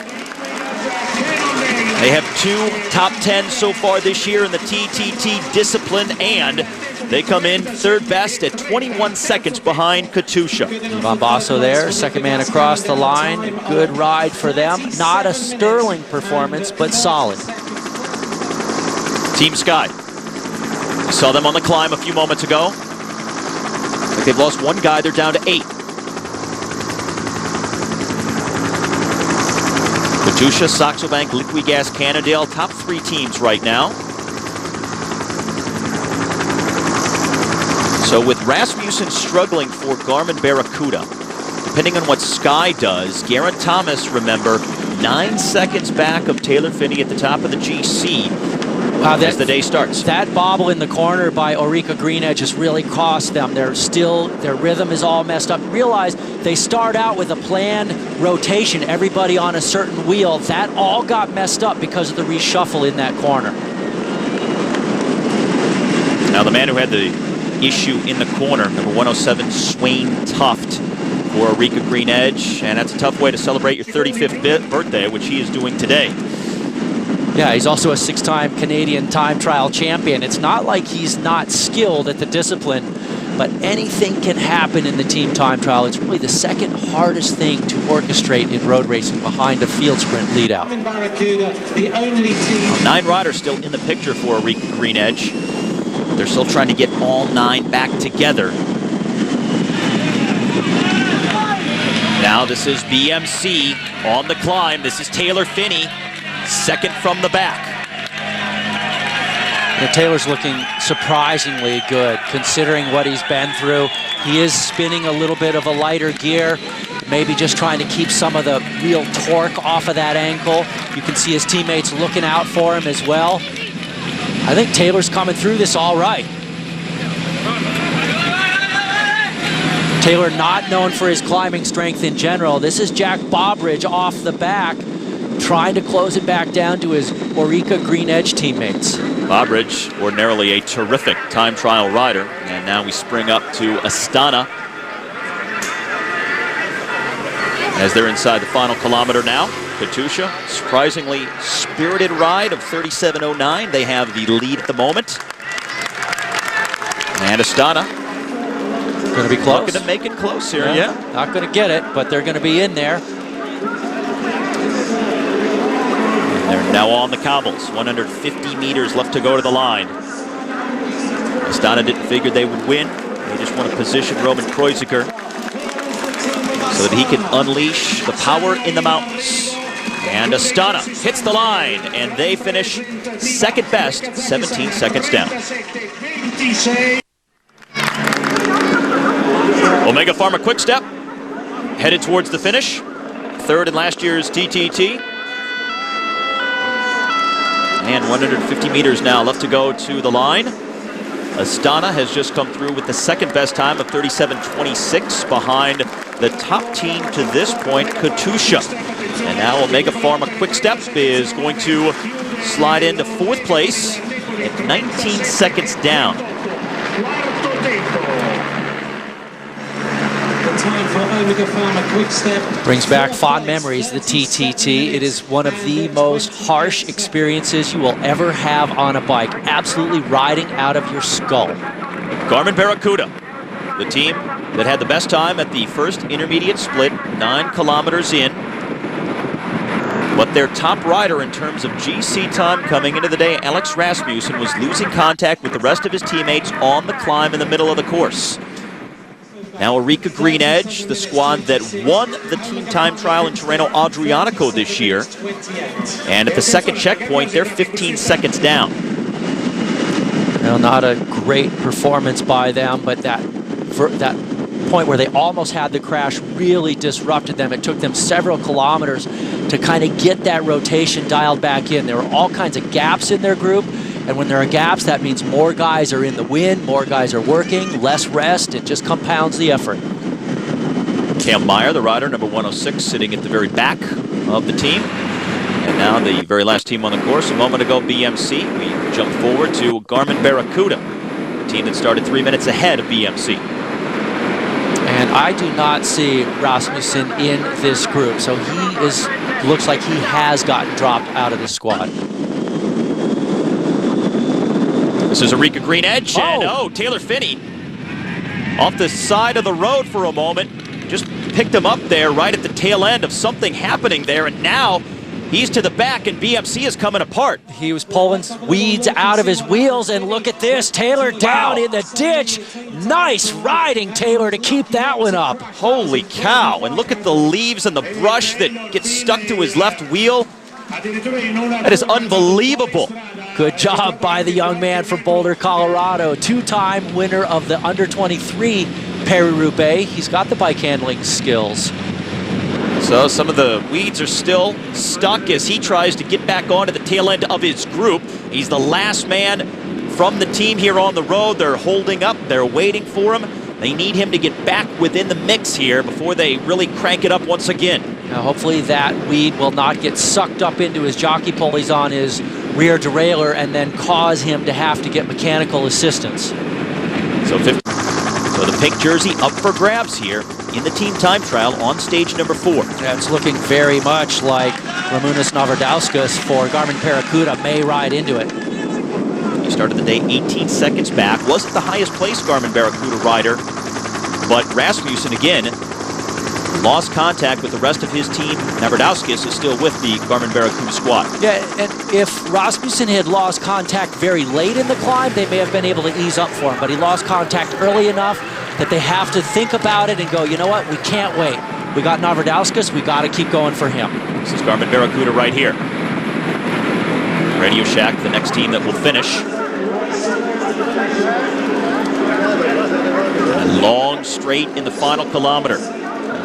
They have 2 top 10s so far this year in the TTT discipline, and They come in third best at 21 seconds behind Katusha. Van Basso there, second man across the line. Good ride for them. Not a sterling performance, but solid. Team Sky. You saw them on the climb a few moments ago. Like they've lost one guy, they're down to 8. Katusha, Saxo Bank, Liquigas, Cannondale, top 3 teams right now. So with Rasmussen struggling for Garmin Barracuda, depending on what Sky does, Geraint Thomas, remember, 9 seconds back of Taylor Phinney at the top of the GC as the day starts. That bobble in the corner by Orica Greenedge has really cost them. Their rhythm is all messed up. Realize they start out with a planned rotation, everybody on a certain wheel. That all got messed up because of the reshuffle in that corner. Now the man who had the issue in the corner, number 107, Swain Tuft for Orica Greenedge, and that's a tough way to celebrate your 35th birthday, which he is doing today. Yeah, he's also a 6-time Canadian time trial champion. It's not like he's not skilled at the discipline, but anything can happen in the team time trial. It's really the second hardest thing to orchestrate in road racing behind a field sprint lead out. 9 riders still in the picture for Orica Greenedge. They're still trying to get all 9 back together. Now this is BMC on the climb. This is Taylor Phinney, second from the back. Taylor's looking surprisingly good considering what he's been through. He is spinning a little bit of a lighter gear, maybe just trying to keep some of the real torque off of that ankle. You can see his teammates looking out for him as well. I think Taylor's coming through this all right. Taylor not known for his climbing strength in general. This is Jack Bobridge off the back, trying to close it back down to his Orica Greenedge teammates. Bobridge, ordinarily a terrific time trial rider, and now we spring up to Astana as they're inside the final kilometer now. Katusha, surprisingly spirited ride of 37.09. They have the lead at the moment. And Astana going to be close. Looking to make it close here, yeah. Not going to get it, but they're going to be in there. They're now on the cobbles. 150 meters left to go to the line. Astana didn't figure they would win. They just want to position Roman Kreuziger so that he can unleash the power in the mountains. And Astana hits the line, and they finish second best, 17 seconds down. Omega Pharma Quick-Step headed towards the finish. Third in last year's TTT. And 150 meters now left to go to the line. Astana has just come through with the second best time of 37.26 behind the top team to this point, Katusha. And now Omega Pharma Quick-Step is going to slide into 4th place at 19 seconds down. time for Omega Pharma Quick-Step. Brings back fond memories, the TTT. It is one of the most harsh experiences you will ever have on a bike. Absolutely riding out of your skull. Garmin Barracuda, the team that had the best time at the first intermediate split, 9 kilometers in. But their top rider in terms of GC time coming into the day, Alex Rasmussen, was losing contact with the rest of his teammates on the climb in the middle of the course. Now Orica Greenedge, the squad that won the team time trial in Tirreno Adriatico this year. And at the second checkpoint, they're 15 seconds down. Well, not a great performance by them, but that point where they almost had the crash really disrupted them. It took them several kilometers to kind of get that rotation dialed back in. There were all kinds of gaps in their group, and when there are gaps, that means more guys are in the wind, more guys are working, less rest. It just compounds the effort. Cam Meyer, the rider, number 106, sitting at the very back of the team. And now the very last team on the course. A moment ago, BMC. We jump forward to Garmin Barracuda, the team that started 3 minutes ahead of BMC. And I do not see Rasmussen in this group, so looks like he has gotten dropped out of the squad. This is Eureka Green Edge, and Taylor Finney off the side of the road for a moment. Just picked him up there right at the tail end of something happening there, and now he's to the back, and BMC is coming apart. He was pulling weeds out of his wheels, and look at this. Taylor down in the ditch. Nice riding, Taylor, to keep that one up. Holy cow, and look at the leaves and the brush that gets stuck to his left wheel. That is unbelievable. Good job by the young man from Boulder, Colorado. Two-time winner of the under-23 Paris-Roubaix. He's got the bike handling skills. So some of the weeds are still stuck as he tries to get back onto the tail end of his group. He's the last man from the team here on the road. They're holding up. They're waiting for him. They need him to get back within the mix here before they really crank it up once again. Now hopefully that weed will not get sucked up into his jockey pulleys on his rear derailleur and then cause him to have to get mechanical assistance. So the pink jersey up for grabs here in the team time trial on stage number 4. Yeah, it's looking very much like Ramunas Navardauskas for Garmin Barracuda may ride into it. He started the day 18 seconds back. Wasn't the highest placed Garmin Barracuda rider, but Rasmussen again lost contact with the rest of his team. Navardauskas is still with the Garmin Barracuda squad. Yeah, and if Rasmussen had lost contact very late in the climb, they may have been able to ease up for him, but he lost contact early enough that they have to think about it and go, you know what, we can't wait. We got Navardauskas, we got to keep going for him. This is Garmin Barracuda right here. Radio Shack, the next team that will finish. A long straight in the final kilometer.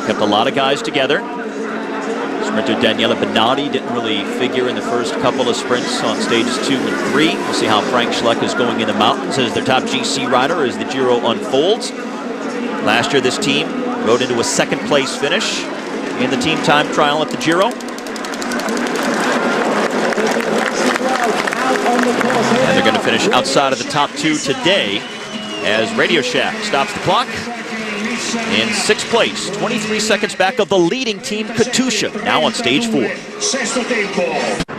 Kept a lot of guys together. Sprinter Daniela Benatti didn't really figure in the first couple of sprints on stages 2 and 3. We'll see how Frank Schleck is going in the mountains as their top GC rider as the Giro unfolds. Last year this team rode into a second place finish in the team time trial at the Giro. And they're going to finish outside of the top 2 today as Radio Shack stops the clock. In 6th place, 23 seconds back of the leading team, Katusha, now on stage 4.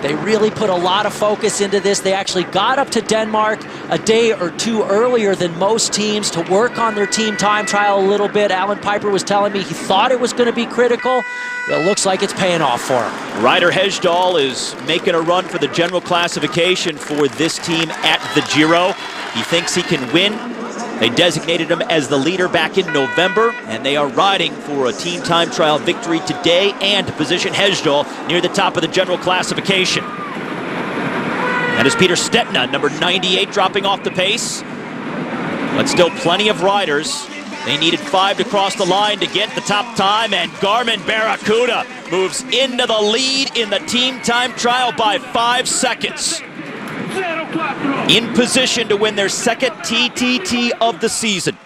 They really put a lot of focus into this. They actually got up to Denmark a day or two earlier than most teams to work on their team time trial a little bit. Alan Piper was telling me he thought it was going to be critical. It looks like it's paying off for him. Ryder Hesjedal is making a run for the general classification for this team at the Giro. He thinks he can win. They designated him as the leader back in November, and they are riding for a team time trial victory today and to position Hesjedal near the top of the general classification. That is Peter Stetina, number 98, dropping off the pace. But still plenty of riders. They needed 5 to cross the line to get the top time, and Garmin Barracuda moves into the lead in the team time trial by 5 seconds. In position to win their second TTT of the season.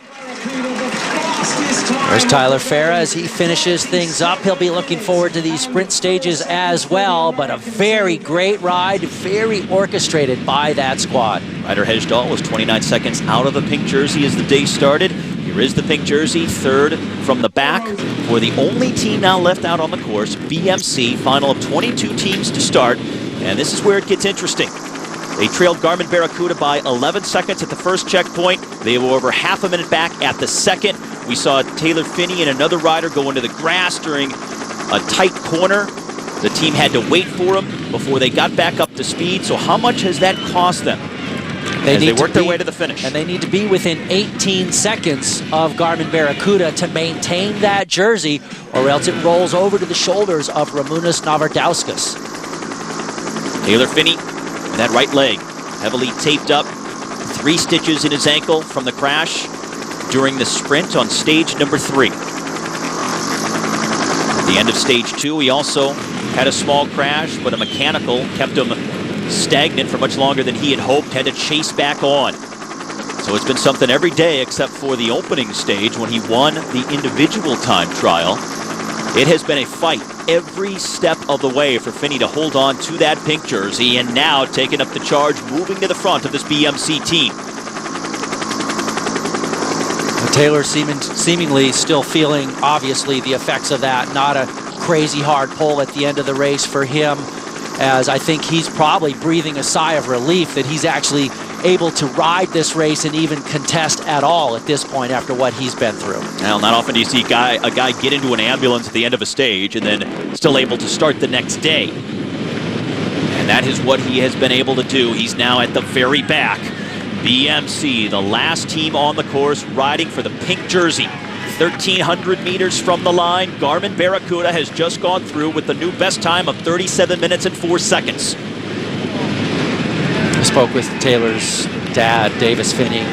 There's Tyler Farah as he finishes things up. He'll be looking forward to these sprint stages as well, but a very great ride, very orchestrated by that squad. Ryder Hesjedal was 29 seconds out of the pink jersey as the day started. Here is the pink jersey, 3rd from the back for the only team now left out on the course, BMC, final of 22 teams to start, and this is where it gets interesting. They trailed Garmin Barracuda by 11 seconds at the first checkpoint. They were over half a minute back at the second. We saw Taylor Finney and another rider go into the grass during a tight corner. The team had to wait for them before they got back up to speed. So how much has that cost them as they work their way to the finish? And they need to be within 18 seconds of Garmin Barracuda to maintain that jersey, or else it rolls over to the shoulders of Ramunas Navardauskas. Taylor Finney, with that right leg heavily taped up, 3 stitches in his ankle from the crash during the sprint on stage number 3. At the end of stage 2, he also had a small crash, but a mechanical kept him stagnant for much longer than he had hoped, had to chase back on. So it's been something every day except for the opening stage when he won the individual time trial. It has been a fight every step of the way for Finney to hold on to that pink jersey, and now taking up the charge, moving to the front of this BMC team. Taylor seemingly still feeling, obviously, the effects of that. Not a crazy hard pull at the end of the race for him, as I think he's probably breathing a sigh of relief that he's actually able to ride this race and even contest at all at this point after what he's been through. Well, not often do you see a guy get into an ambulance at the end of a stage and then still able to start the next day. And that is what he has been able to do. He's now at the very back. BMC, the last team on the course, riding for the pink jersey. 1,300 meters from the line. Garmin Barracuda has just gone through with the new best time of 37 minutes and 4 seconds. I spoke with Taylor's dad, Davis Finney,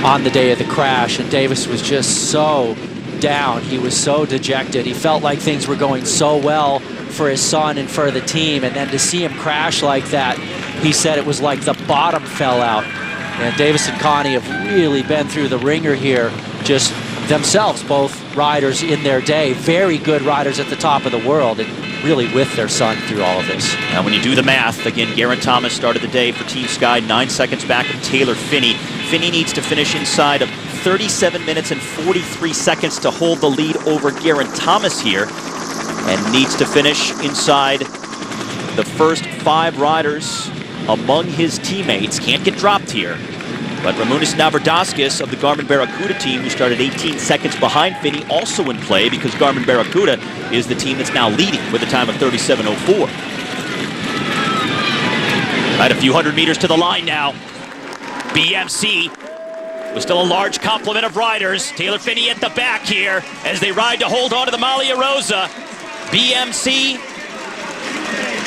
on the day of the crash, and Davis was just so down. He was so dejected. He felt like things were going so well for his son and for the team, and then to see him crash like that, he said it was like the bottom fell out. And Davis and Connie have really been through the ringer here, just themselves, both riders in their day, very good riders at the top of the world, and really with their son through all of this. Now when you do the math, again, Geraint Thomas started the day for Team Sky 9 seconds back of Taylor Phinney. Phinney needs to finish inside of 37 minutes and 43 seconds to hold the lead over Geraint Thomas here, and needs to finish inside the first 5 riders among his teammates. Can't get dropped here. But Ramūnas Navardaskas of the Garmin Barracuda team, who started 18 seconds behind Phinney, also in play because Garmin Barracuda is the team that's now leading with a time of 37:04. Right, a few hundred meters to the line now. BMC with still a large complement of riders. Taylor Phinney at the back here as they ride to hold on to the Maglia Rosa. BMC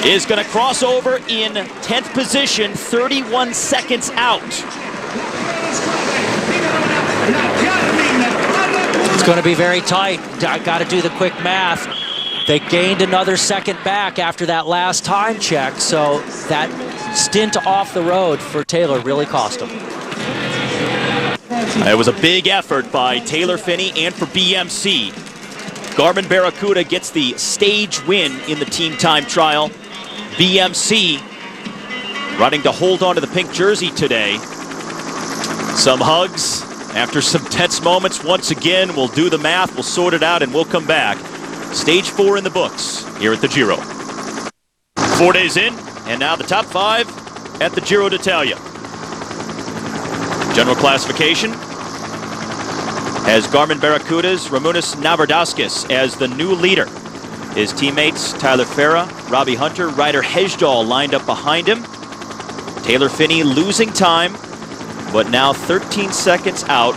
is going to cross over in 10th position, 31 seconds out. It's going to be very tight. I got to do the quick math. They gained another second back after that last time check, so that stint off the road for Taylor really cost him. It was a big effort by Taylor Phinney and for BMC. Garmin Barracuda gets the stage win in the team time trial. BMC running to hold on to the pink jersey today. Some hugs after some tense moments. Once again, we'll do the math, we'll sort it out, and we'll come back. Stage 4 in the books here at the Giro. 4 days in, and now the top 5 at the Giro d'Italia. General classification has Garmin Barracuda's Ramūnas Navardaskas as the new leader. His teammates, Tyler Farah, Robbie Hunter, Ryder Hesjedal lined up behind him. Taylor Phinney losing time, but now 13 seconds out.